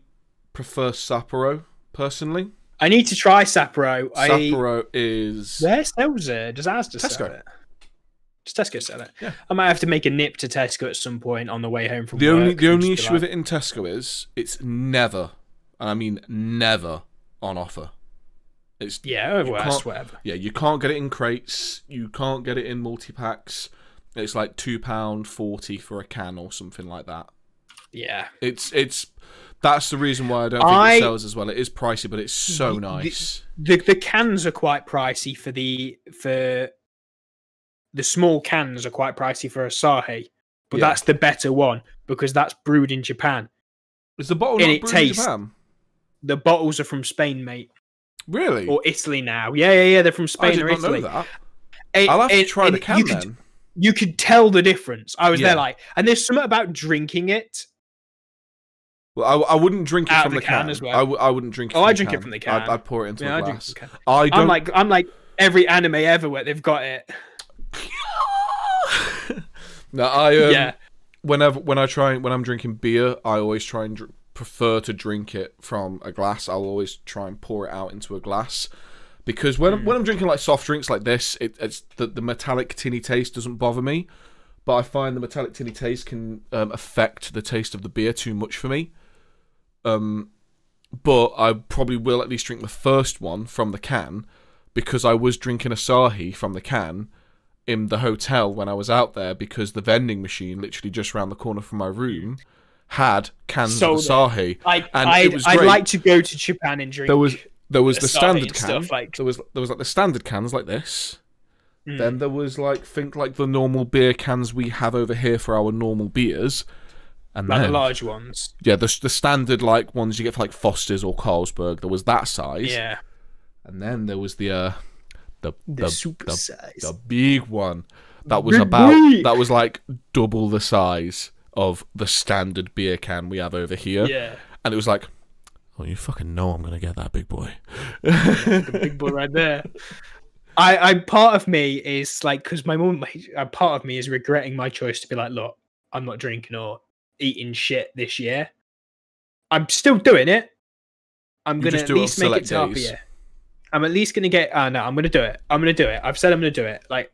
prefer Sapporo personally. I need to try Sapporo. Sapporo is where sells it? Does Asda sell it? Does Tesco sell it? Yeah. I might have to make a nip to Tesco at some point on the way home from the work. The only issue with it in Tesco is it's never, and I mean never, on offer. It's whatever. Yeah, you can't get it in crates. You can't get it in multi-packs. It's like £2.40 for a can or something like that. Yeah, it's. That's the reason why I don't think it sells as well. It is pricey, but it's so nice. The cans are quite pricey for the small cans are quite pricey for Asahi, but that's the better one because that's brewed in Japan. Is the bottle And not it brewed in tastes- Japan? The bottles are from Spain, mate, Really? or Italy now. Yeah. They're from I Spain did or not Italy. know that. And- I'll have to and- try the and can you then. You could tell the difference. I was Yeah. there like, and there's something about drinking it. Well, I wouldn't drink it Out from of the the can can as well. I wouldn't drink it Oh, from I the drink can. it from the can. I'd pour it into Yeah, a I drink glass. from the can. I don't... I'm like every anime ever where they've got it. No, I Yeah. when I'm drinking beer, I always try and prefer to drink it from a glass. I'll always try and pour it out into a glass, because when I'm drinking like soft drinks like this, it's the metallic tinny taste doesn't bother me, but I find the metallic tinny taste can affect the taste of the beer too much for me. But I probably will at least drink the first one from the can, because I was drinking Asahi from the can in the hotel when I was out there, because the vending machine literally just around the corner from my room had cans of Asahi. I'd like to go to Japan and drink. There was the Asahi standard and can. stuff, like- There was like the standard cans like this. Then there was like the normal beer cans we have over here for our normal beers. And like then, the large ones. yeah, the standard like ones you get for like Foster's or Carlsberg. There was that size. Yeah. And then there was the super size. the big one that was Big. that was like double the size of the standard beer can we have over here. Yeah. And it was like, oh, you fucking know I'm gonna get that big boy. The big boy right there. I part of me is like, because my mum, part of me is regretting my choice to be like, look, I'm not drinking or eating shit this year. I'm still doing it. I'm You gonna just at do it on least make it select to half a days. year. I'm at least gonna get. No, I'm gonna do it. I'm gonna do it. I've said I'm gonna do it. Like,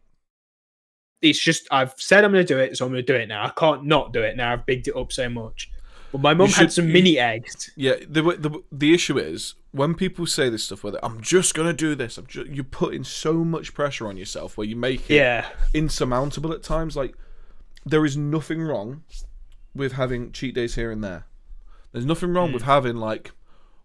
it's just I've said I'm gonna do it, so I'm gonna do it now. I can't not do it now. I've bigged it up so much. But my mum had some mini eggs. Yeah, the issue is when people say this stuff, where I'm just gonna do this, you're putting so much pressure on yourself, where you make it insurmountable at times. Like, there is nothing wrong with having cheat days here and there. There's nothing wrong with having like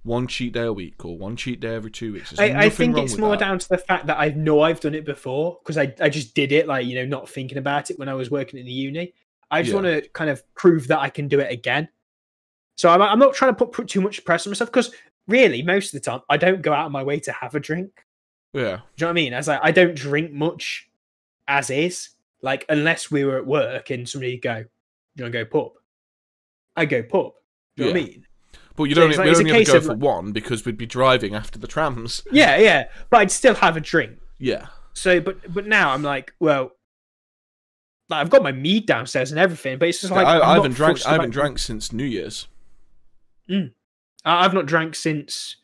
one cheat day a week or one cheat day every 2 weeks. I think it's more down to the fact that I know I've done it before, because I just did it, like, you know, not thinking about it when I was working in the uni. I just want to kind of prove that I can do it again. So I'm not trying to put too much pressure on myself, because really most of the time I don't go out of my way to have a drink. Yeah. Do you know what I mean? As I don't drink much as is. Like, unless we were at work and somebody go, "Do you want to go pub?" I go pub. Do you know what I mean? But you So don't. it's like- We it's a only ever case go of, for like- one, because we'd be driving after the trams. Yeah. But I'd still have a drink. Yeah. So, but now I'm like, well, like, I've got my mead downstairs and everything, but it's just like I I'm haven't not fussed drank. I haven't about- drank since New Year's. I've not drank since.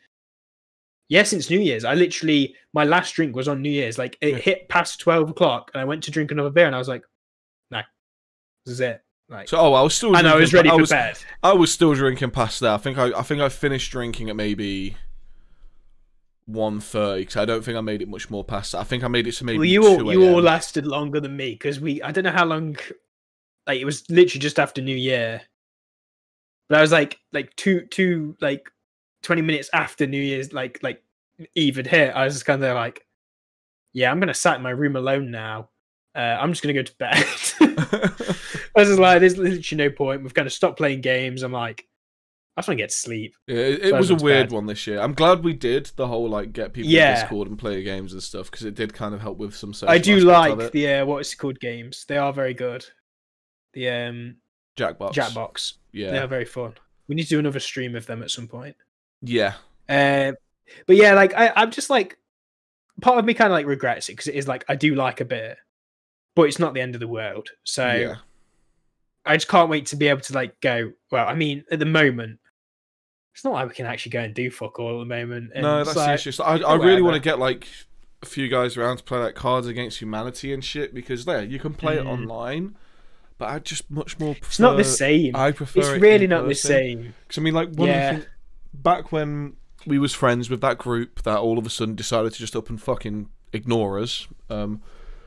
Yeah, since New Year's. I literally, my last drink was on New Year's. Like, it hit past 12 o'clock, and I went to drink another beer, and I was like, no, this is it. Like, So, I was still. and I was ready drinking- for bed. I was still drinking past that. I think I finished drinking at maybe 1:30, because I don't think I made it much more past that. I think I made it to maybe Well, 2 you all a.m. lasted longer than me, because I don't know how long. Like, it was literally just after New Year, but I was like 20 minutes after New Year's, like Eve had hit. I was just kind of like, yeah, I'm gonna sit in my room alone now. I'm just gonna go to bed. I was just like, there's literally no point. We've kind of stopped playing games. I'm like, I just want to get to sleep. Yeah, it So I was a went to weird bed. one this year. I'm glad we did the whole like get people in Discord and play games and stuff, because it did kind of help with some social I do aspects like of it. the what is it called games. They are very good. The Jackbox. Jackbox. Yeah. They are very fun. We need to do another stream of them at some point. Yeah. But yeah, like I'm just like, part of me kind of like regrets it, because it is like I do like a beer, but it's not the end of the world. So Yeah. I just can't wait to be able to like go. Well, I mean, at the moment, it's not like we can actually go and do fuck all at the moment. And No, it's that's like, the issue. So I really whatever. want to get like a few guys around to play like Cards Against Humanity and shit, because there you can play it online, but I just much more prefer. It's not the same. I prefer. It's it really in not the person. same. Because I mean, like back when we was friends with that group that all of a sudden decided to just up and fucking ignore us,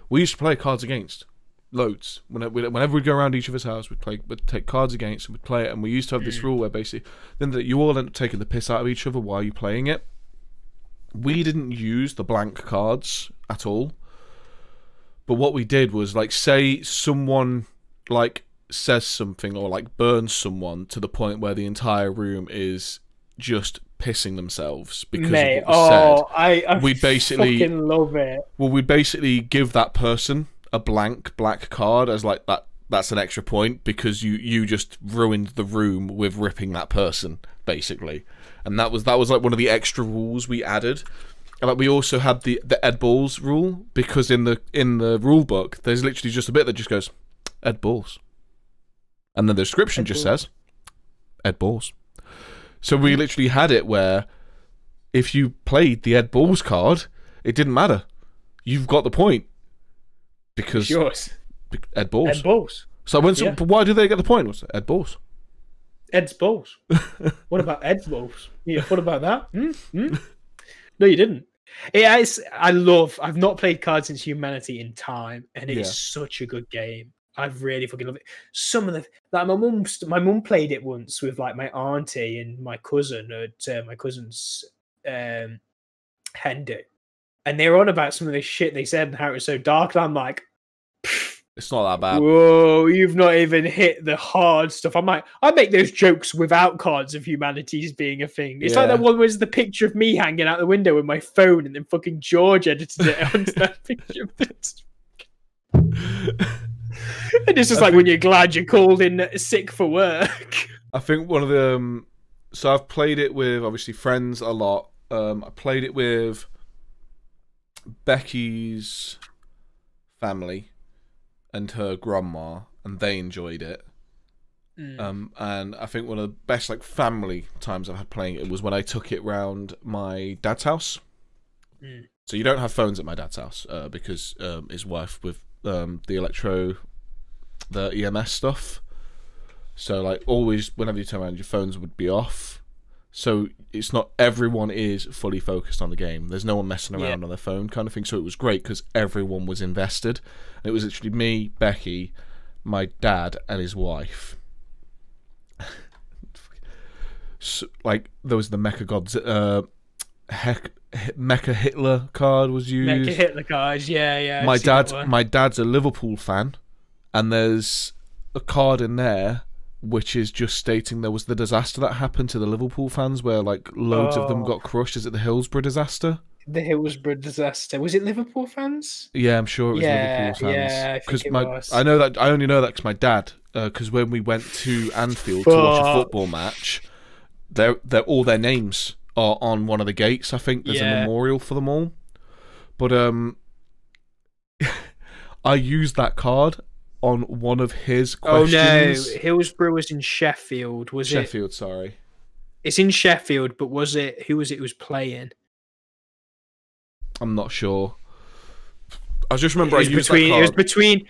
we used to play Cards Against loads. Whenever we'd go around each other's house, we'd take Cards Against and we'd play it. And we used to have this rule where basically then that you all end up taking the piss out of each other while you're playing it. We didn't use the blank cards at all, but what we did was like, say someone like says something or like burns someone to the point where the entire room is just pissing themselves because of what was said. I we'd basically fucking love it. Well, we'd basically give that person a blank black card as like that's an extra point because you just ruined the room with ripping that person, basically. And that was like one of the extra rules we added. And like we also had the Ed Balls rule, because in the rule book there's literally just a bit that just goes Ed Balls. And then the description just says Ed Balls. So we literally had it where if you played the Ed Balls card, it didn't matter. You've got the point. Because it's yours. Ed Balls. Ed Balls. So why do they get the point? What's it? Ed Balls. Ed's Balls. What about Ed's Balls? Yeah, what about that? No, you didn't. I've not played Cards Against Humanity in time, and it's such a good game. I've really fucking loved it. Some of the my mum played it once with like my auntie and my cousin at my cousin's hen do, and they were on about some of the shit they said and how it was so dark. And I'm like, it's not that bad. Whoa, you've not even hit the hard stuff. I'm like, I make those jokes without Cards of Humanities being a thing. It's like that one was the picture of me hanging out the window with my phone, and then fucking George edited it onto that picture of this. And it's just like when you're glad you're called in sick for work. I think one of the so I've played it with obviously friends a lot. I played it with Becky's family and her grandma, and they enjoyed it. And I think one of the best like family times I've had playing it was when I took it round my dad's house. So you don't have phones at my dad's house because his wife with the EMS stuff. So like always, whenever you turn around, your phones would be off. So it's not everyone is fully focused on the game. There's no one messing around on their phone, kind of thing. So it was great because everyone was invested. And it was literally me, Becky, my dad, and his wife. So, like there was the Mecha Gods, Mecha Hitler card was used. Mecha Hitler cards, yeah. My dad's a Liverpool fan, and there's a card in there which is just stating there was the disaster that happened to the Liverpool fans where like loads of them got crushed. Is it the Hillsborough disaster? The Hillsborough disaster. Was it Liverpool fans? Yeah, I'm sure it was Liverpool fans. Yeah, I think it was. I know that. I only know that because my dad, because when we went to Anfield to watch a football match, they're all their names are on one of the gates. I think there's a memorial for them all. But I used that card on one of his questions. Oh no, Hillsborough was in Sheffield. Sheffield, sorry. It's in Sheffield, but was it? Who was it? Who was playing? I'm not sure. I just remember I used that card.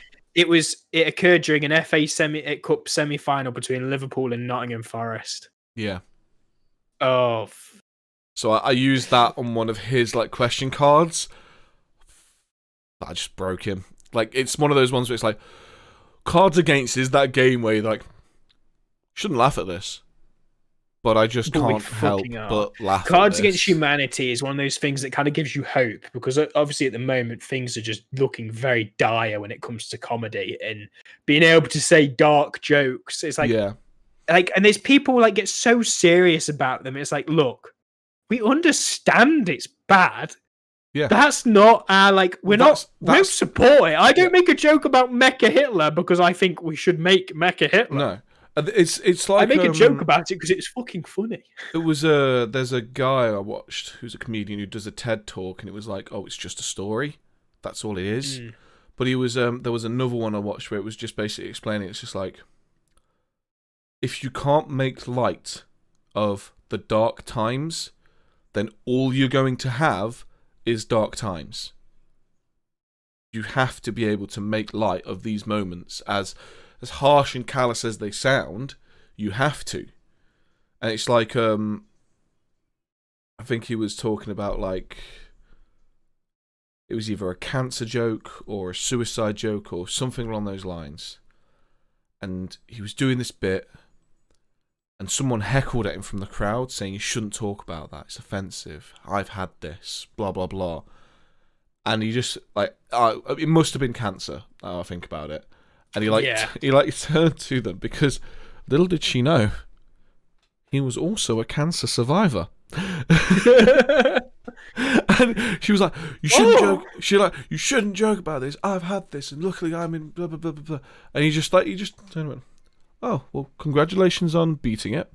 It occurred during an FA Cup semi-final between Liverpool and Nottingham Forest. Yeah. Oh. So I used that on one of his like question cards. I just broke him. Like it's one of those ones where it's like Cards Against is that game where you're like, shouldn't laugh at this. But I just can't help but laugh. Cards Against Humanity is one of those things that kind of gives you hope, because obviously at the moment things are just looking very dire when it comes to comedy and being able to say dark jokes. It's like, and there's people like get so serious about them. It's like, look, we understand it's bad. Yeah, that's not our we don't support it. I don't make a joke about Mecha Hitler because I think we should make Mecha Hitler. No. It's like I make a joke about it because it's fucking funny. It was there's a guy I watched who's a comedian who does a TED talk, and it was like, oh, it's just a story, that's all it is. But he was there was another one I watched where it was just basically explaining it's just like, if you can't make light of the dark times, then all you're going to have is dark times. You have to be able to make light of these moments, as harsh and callous as they sound, you have to. And it's like, I think he was talking about, like, it was either a cancer joke or a suicide joke or something along those lines. And he was doing this bit, and someone heckled at him from the crowd saying, you shouldn't talk about that, it's offensive, I've had this, blah, blah, blah. And he just, like, it must have been cancer, now I think about it. And he like turned to them because little did she know, he was also a cancer survivor. And she was like, "You shouldn't joke." "You shouldn't joke about this. I've had this, and luckily I'm in blah blah blah blah blah." And he just turned and went, "Oh well, congratulations on beating it.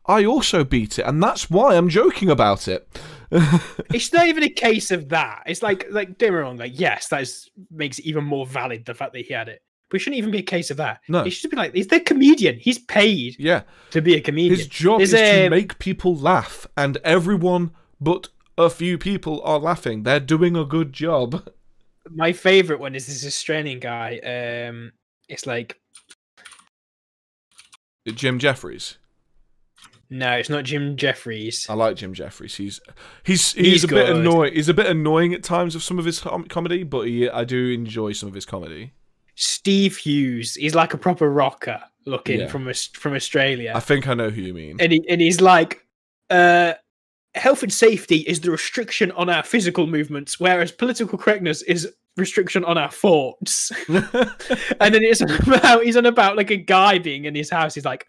I also beat it, and that's why I'm joking about it." It's not even a case of that. It's like don't get me wrong. Like, yes, makes it even more valid the fact that he had it. But it shouldn't even be a case of that. No, it should be like, he's the comedian. He's paid. to be a comedian. His job is to make people laugh, and everyone but a few people are laughing. They're doing a good job. My favorite one is this Australian guy. It's like Jim Jeffries. No, it's not Jim Jeffries. I like Jim Jeffries. He's a bit annoying. He's a bit annoying at times of some of his comedy, but I do enjoy some of his comedy. Steve Hughes. He's like a proper rocker looking from Australia. I think I know who you mean. And he's like, health and safety is the restriction on our physical movements, whereas political correctness is restriction on our thoughts. And then he's on about like a guy being in his house. He's like,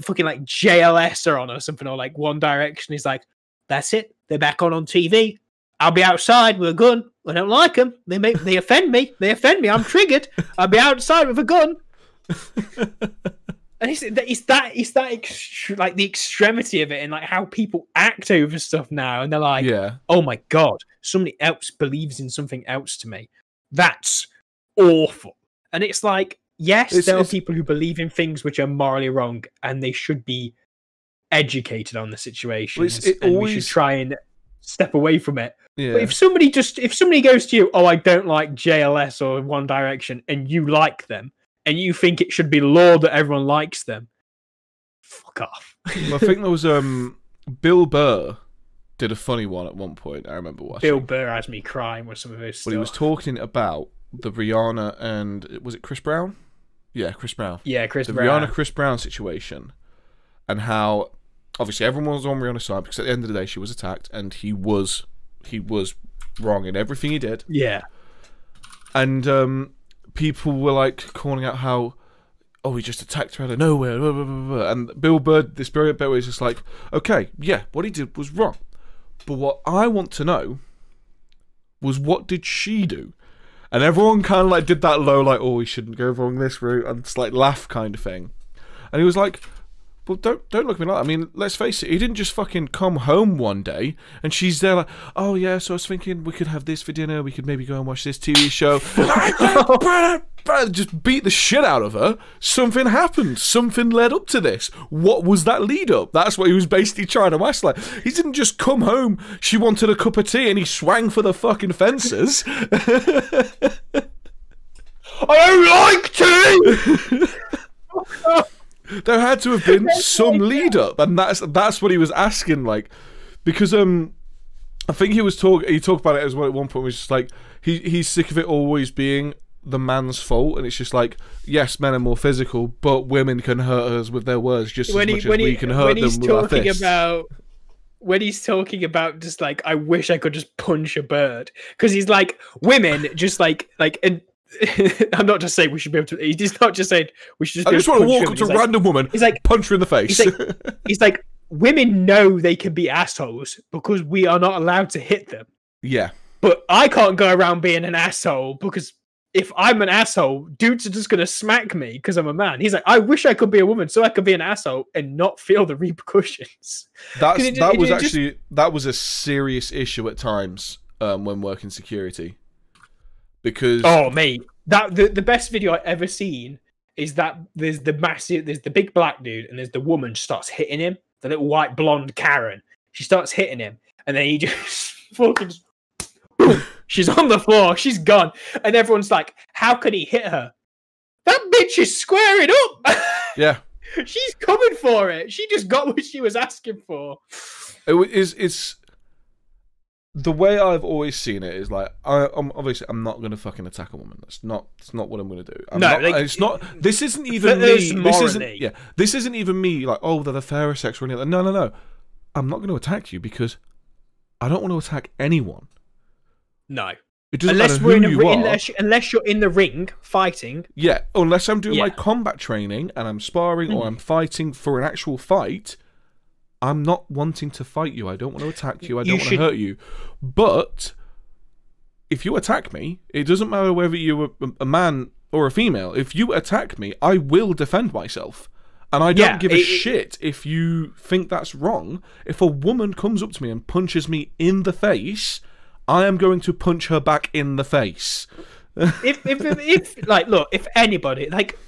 fucking like JLS are on or something, or like One Direction. He's like, that's it. They're back on TV. I'll be outside with a gun. I don't like them. They offend me. They offend me. I'm triggered. I'll be outside with a gun. And it's like the extremity of it, and like how people act over stuff now. And they're like, oh my God, somebody else believes in something else to me. That's awful. And it's like, yes, there are people who believe in things which are morally wrong, and they should be educated on the situation. We should try and step away from it. Yeah. But if somebody goes to you, oh, I don't like JLS or One Direction, and you like them, and you think it should be law that everyone likes them, fuck off. Well, I think there was Bill Burr did a funny one at one point. I remember watching. Bill Burr has me crying with some of his stuff. But he was talking about the Rihanna and was it Chris Brown? Yeah, Chris Brown. Yeah, Chris Brown. The Rihanna Chris Brown situation, and how obviously everyone was on Rihanna's side because at the end of the day she was attacked, and he was wrong in everything he did. Yeah. And people were like calling out how, oh, he just attacked her out of nowhere, blah, blah, blah, blah. And Bill Burr, this bit where he's just like, okay, yeah, what he did was wrong, but what I want to know was what did she do? And everyone kind of like did that low, like, oh, we shouldn't go wrong this route, and it's like laugh kind of thing. And he was like, well, don't look at me like that. I mean, let's face it, he didn't just fucking come home one day and she's there like, oh yeah, so I was thinking we could have this for dinner, we could maybe go and watch this TV show. Just beat the shit out of her. Something happened. Something led up to this. What was that lead up? That's what he was basically trying to ask. Like, he didn't just come home, she wanted a cup of tea and he swang for the fucking fences. I don't like tea! There had to have been some lead up, and that's what he was asking, like, because I think he talked about it as well at one point. Was just like he's sick of it always being the man's fault, and it's just like, yes, men are more physical, but women can hurt us with their words just as much as we can hurt them with our fists. When he's talking about just like, I wish I could just punch a bird, because he's like, women just like and. I'm not just saying we should be able to. He's not just saying we should. I just want to walk up to a random woman. He's like, punch her in the face. He's like, women know they can be assholes because we are not allowed to hit them. Yeah, but I can't go around being an asshole because if I'm an asshole, dudes are just gonna smack me because I'm a man. He's like, I wish I could be a woman so I could be an asshole and not feel the repercussions. That was a serious issue at times when working security. Because mate, that the best video I ever seen is that there's the big black dude and there's the woman starts hitting him, the little white blonde Karen. She starts hitting him, and then he just fucking she's on the floor, she's gone, and everyone's like, how can he hit her? That bitch is squaring up. Yeah, she's coming for it. She just got what she was asking for. It's the way I've always seen it is like, I'm not going to fucking attack a woman. That's not what I'm going to do. It's not. This isn't even me. This isn't even me. Like, oh, they're the fairer sex or anything. No. I'm not going to attack you because I don't want to attack anyone. No. It doesn't matter who you are. Unless you're in the ring fighting. Yeah, unless I'm doing my combat training and I'm sparring or I'm fighting for an actual fight, I'm not wanting to fight you. I don't want to attack you. I don't want to hurt you. But if you attack me, it doesn't matter whether you're a man or a female. If you attack me, I will defend myself. And I don't give a shit if you think that's wrong. If a woman comes up to me and punches me in the face, I am going to punch her back in the face. if like, look, if anybody, like,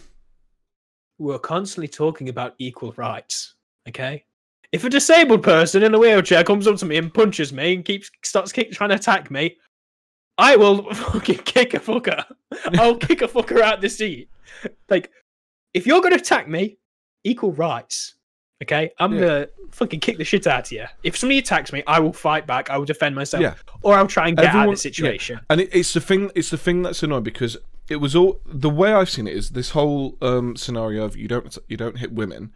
we're constantly talking about equal rights, okay? If a disabled person in a wheelchair comes up to me and punches me and starts trying to attack me, I will fucking kick a fucker. I'll kick a fucker out the seat. Like, if you're going to attack me, equal rights, okay? I'm gonna fucking kick the shit out of you. If somebody attacks me, I will fight back. I will defend myself, or I'll try and get out of the situation. Yeah. And it's the thing. It's the thing that's annoying because it was all the way I've seen it is this whole scenario of you don't hit women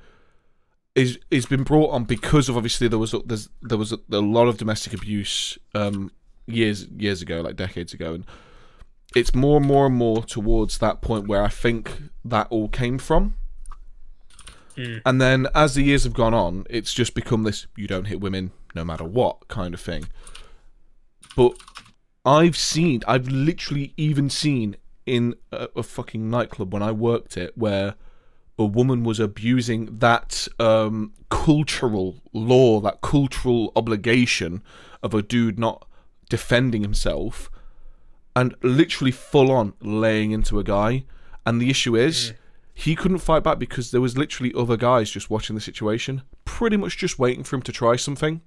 is been brought on because of obviously there was a lot of domestic abuse years ago, like decades ago, and it's more and more and more towards that point where I think that all came from. And then as the years have gone on, it's just become this you don't hit women no matter what kind of thing. But I've literally even seen in a fucking nightclub when I worked it where a woman was abusing that cultural law, that cultural obligation of a dude not defending himself and literally full on laying into a guy. And the issue is he couldn't fight back because there was literally other guys just watching the situation, pretty much just waiting for him to try something,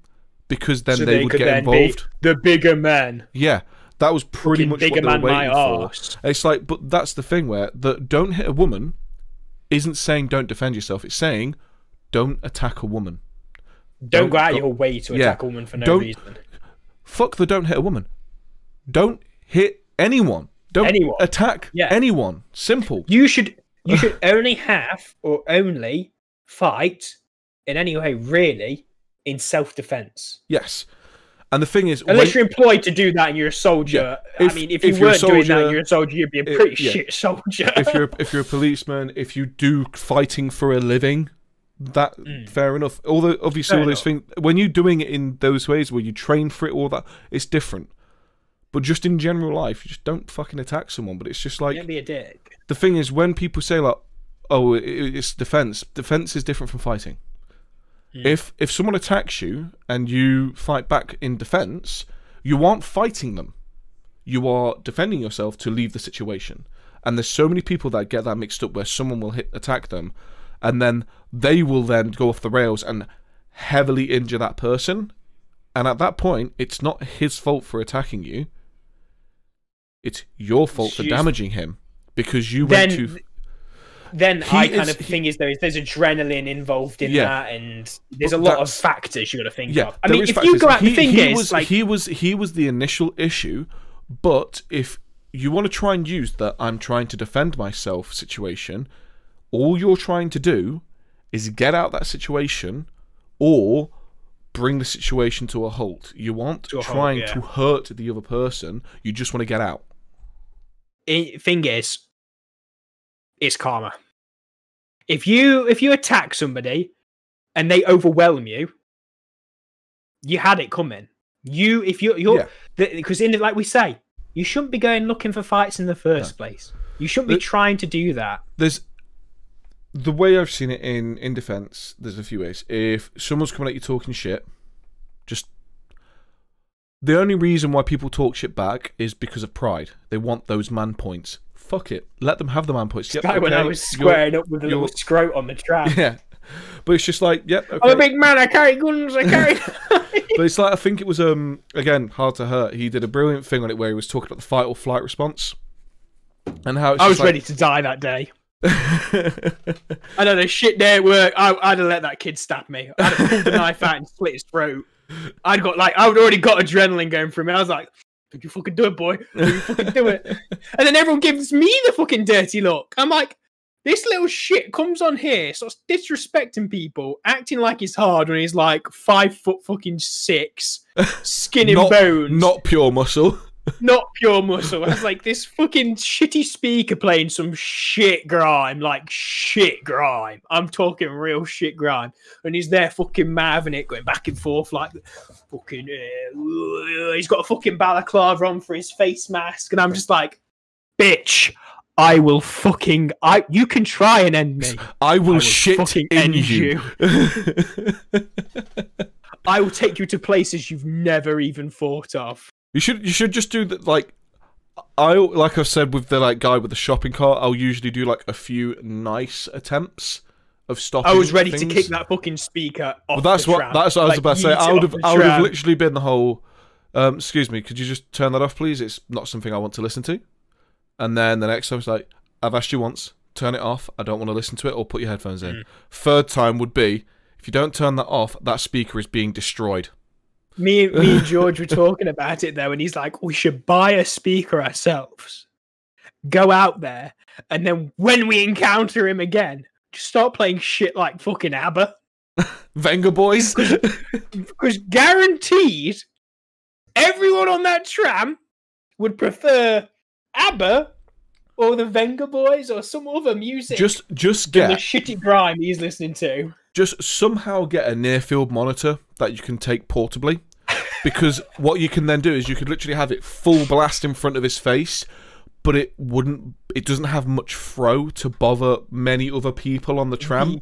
because then they would get involved. The bigger man. Yeah, that was pretty much what they were waiting for. It's like, but that's the thing where the don't hit a woman isn't saying don't defend yourself. It's saying don't attack a woman. Don't go out your way to attack a woman for no reason. Fuck the don't hit a woman. Don't hit anyone. Don't attack anyone. Simple. You should only have or only fight in any way, really, in self-defense. Yes. And the thing is, unless you're employed to do that and you're a soldier. I mean, if you weren't doing that and you're a soldier, you'd be a pretty shit soldier. if you're a policeman, if you do fighting for a living, that fair enough. Although obviously all those things, when you're doing it in those ways where you train for it, all that, it's different. But just in general life, you just don't fucking attack someone. But it's just like, don't be a dick. The thing is, when people say like, "Oh, it's defense," defense is different from fighting. If someone attacks you and you fight back in defense, you aren't fighting them. You are defending yourself to leave the situation. And there's so many people that get that mixed up, where someone will attack them, and then they will then go off the rails and heavily injure that person. And at that point, it's not his fault for attacking you. It's your fault for damaging him because you went too. Then I kind of think there's adrenaline involved in that, and there's a lot of factors you got to think of. I mean, if you go out, the thing is, like, he was the initial issue, but if you want to try and use that I'm trying to defend myself situation, all you're trying to do is get out that situation or bring the situation to a halt. You aren't trying to hurt the other person. You just want to get out. Thing is, it's karma. If you attack somebody and they overwhelm you, you had it coming. Because like we say, you shouldn't be going looking for fights in the first place. You shouldn't be trying to do that. There's the way I've seen it in defense. There's a few ways. If someone's coming at you talking shit, just the only reason why people talk shit back is because of pride. They want those man points. Fuck it. Let them have the man points. It's like when I was squaring up with a little scrote on the track. Yeah. But it's just like, okay. I'm a big man, I carry guns, I carry... But it's like, I think it was, again, Hard to Hurt. He did a brilliant thing on it where he was talking about the fight or flight response. And how it's I was ready to die that day. I know the shit day at work. I'd have let that kid stab me. I'd have pulled the knife out and slit his throat. I'd already got adrenaline going through me. I was like, "Did you fucking do it, boy? Did you fucking do it?" And then everyone gives me the fucking dirty look. I'm like, this little shit comes on here, starts disrespecting people, acting like he's hard when he's like 5'6", skin and bones, not pure muscle. Not pure muscle. It's like this fucking shitty speaker playing some shit grime, like shit grime. I'm talking real shit grime, and he's there fucking mouthing it, going back and forth like fucking. He's got a fucking balaclava on for his face mask, and I'm just like, bitch. I will fucking. You can try and end me. I will shit in you. I will take you to places you've never even thought of. You should just do that. Like I've said with the like guy with the shopping cart, I'll usually do like a few nice attempts of stopping. I was ready things. to kick that fucking speaker off. Well, that's the what tram. I was about to say. I would have tram. literally been the whole. Excuse me, could you just turn that off, please? It's not something I want to listen to. And then the next time was like, I've asked you once, turn it off. I don't want to listen to it, or put your headphones in. Third time would be, if you don't turn that off, that speaker is being destroyed. Me and George were talking about it though, and he's like, we should buy a speaker ourselves, go out there, and then when we encounter him again, just start playing shit like fucking ABBA. Venga Boys? Because guaranteed, everyone on that tram would prefer ABBA or the Venga Boys or some other music. Just than get the shitty grime he's listening to. Just somehow get a near field monitor that you can take portably. Because what you can then do is you could literally have it full blast in front of his face, but it doesn't have much throw to bother many other people on the tram.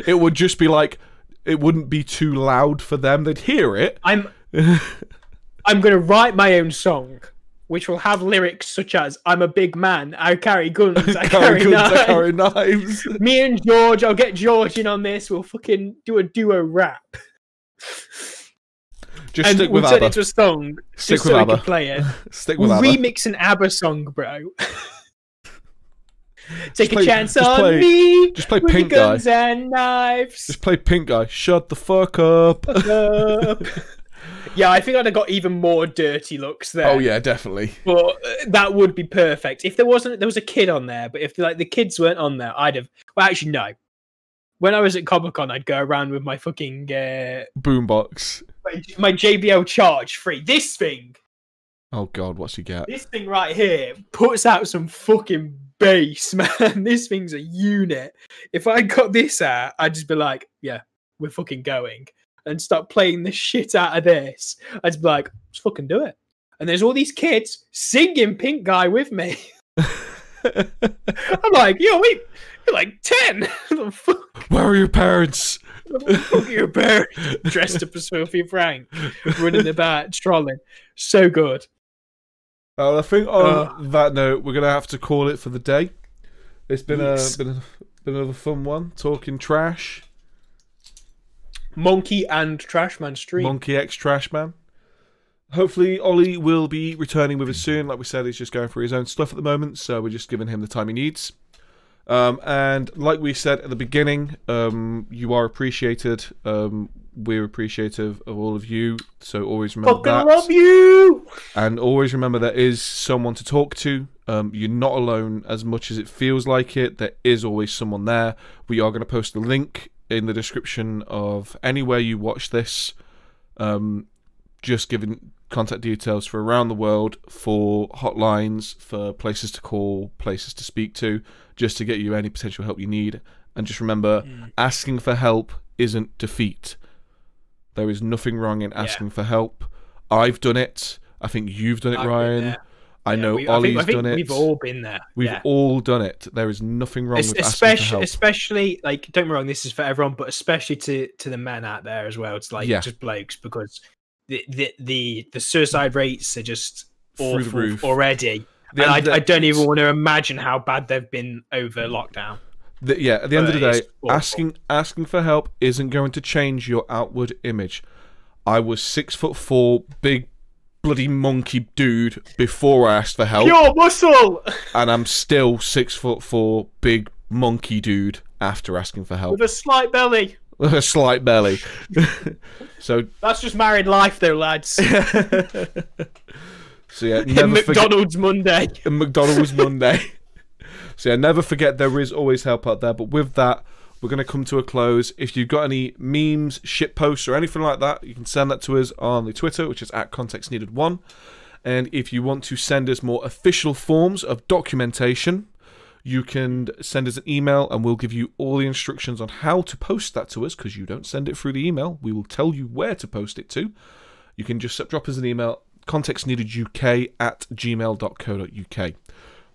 It would just be like, it wouldn't be too loud for them. They'd hear it. I'm gonna write my own song, which will have lyrics such as, I'm a big man, I carry guns, I carry knives. Me and George, I'll get George in on this, we'll fucking do a duo rap. Just and stick with we'll ABBA. turn it into a song, Stick just with so ABBA. we can play it. Stick with we'll ABBA. remix an ABBA song, bro. Take a chance on me. Just play with Pink guns Guy. And knives. Just play Pink Guy. Shut the fuck up. Yeah, I think I'd have got even more dirty looks there. Oh yeah, definitely. But that would be perfect if there was a kid on there. But if like the kids weren't on there, I'd have. Well, actually, no. When I was at Comic-Con, I'd go around with my fucking boombox. My JBL Charge 3. This thing. Oh god, what's he get? This thing right here puts out some fucking bass, man. This thing's a unit. If I got this out, I'd just be like, yeah, we're fucking going. And start playing the shit out of this. I'd just be like, let's fucking do it. And there's all these kids singing Pink Guy with me. I'm like, yo, wait, you're like 10. Where are your parents? Where are your parents? Dressed up as Sophie Frank, running about, trolling. So good. I think on that note, we're gonna have to call it for the day. It's been been another fun one, talking trash. Monkey and Trashman stream. Monkey X Trashman. Hopefully Ollie will be returning with us soon. Like we said, he's just going through his own stuff at the moment, so we're just giving him the time he needs. And like we said at the beginning, you are appreciated. We're appreciative of all of you, so always remember fucking that. love you! And always remember there is someone to talk to. You're not alone as much as it feels like it. There is always someone there. We are going to post the link in the description of anywhere you watch this, just giving contact details for around the world, for hotlines, for places to call, places to speak to, just to get you any potential help you need. And just remember, asking for help isn't defeat. There is nothing wrong in asking for help. I've done it. I think you've done it, Ryan. I know Ollie's done it. We've all been there. We've all done it. There is nothing wrong with asking for help. Especially, like, don't get me wrong, this is for everyone, but especially to the men out there as well. It's like just blokes, because the suicide rates are just through the roof already. And I don't even want to imagine how bad they've been over lockdown. At the end of the day, asking for help isn't going to change your outward image. I was 6'4", big bloody monkey dude before I asked for help. Pure muscle! And I'm still 6'4", big monkey dude after asking for help. With a slight belly. With a slight belly. So that's just married life though, lads. So yeah, never McDonald's Monday. McDonald's Monday. So yeah, never forget there is always help out there. But with that, we're going to come to a close. If you've got any memes, shit posts, or anything like that, you can send that to us on the Twitter, which is @ContextNeeded1. And if you want to send us more official forms of documentation, you can send us an email and we'll give you all the instructions on how to post that to us, because you don't send it through the email. We will tell you where to post it to. You can just drop us an email, contextneededuk@gmail.co.uk.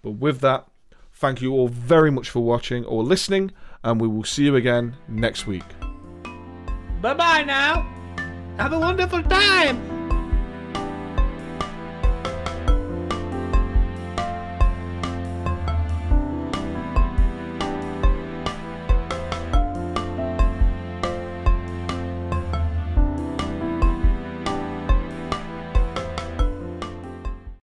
But with that, thank you all very much for watching or listening, and we will see you again next week. Bye-bye now. Have a wonderful time.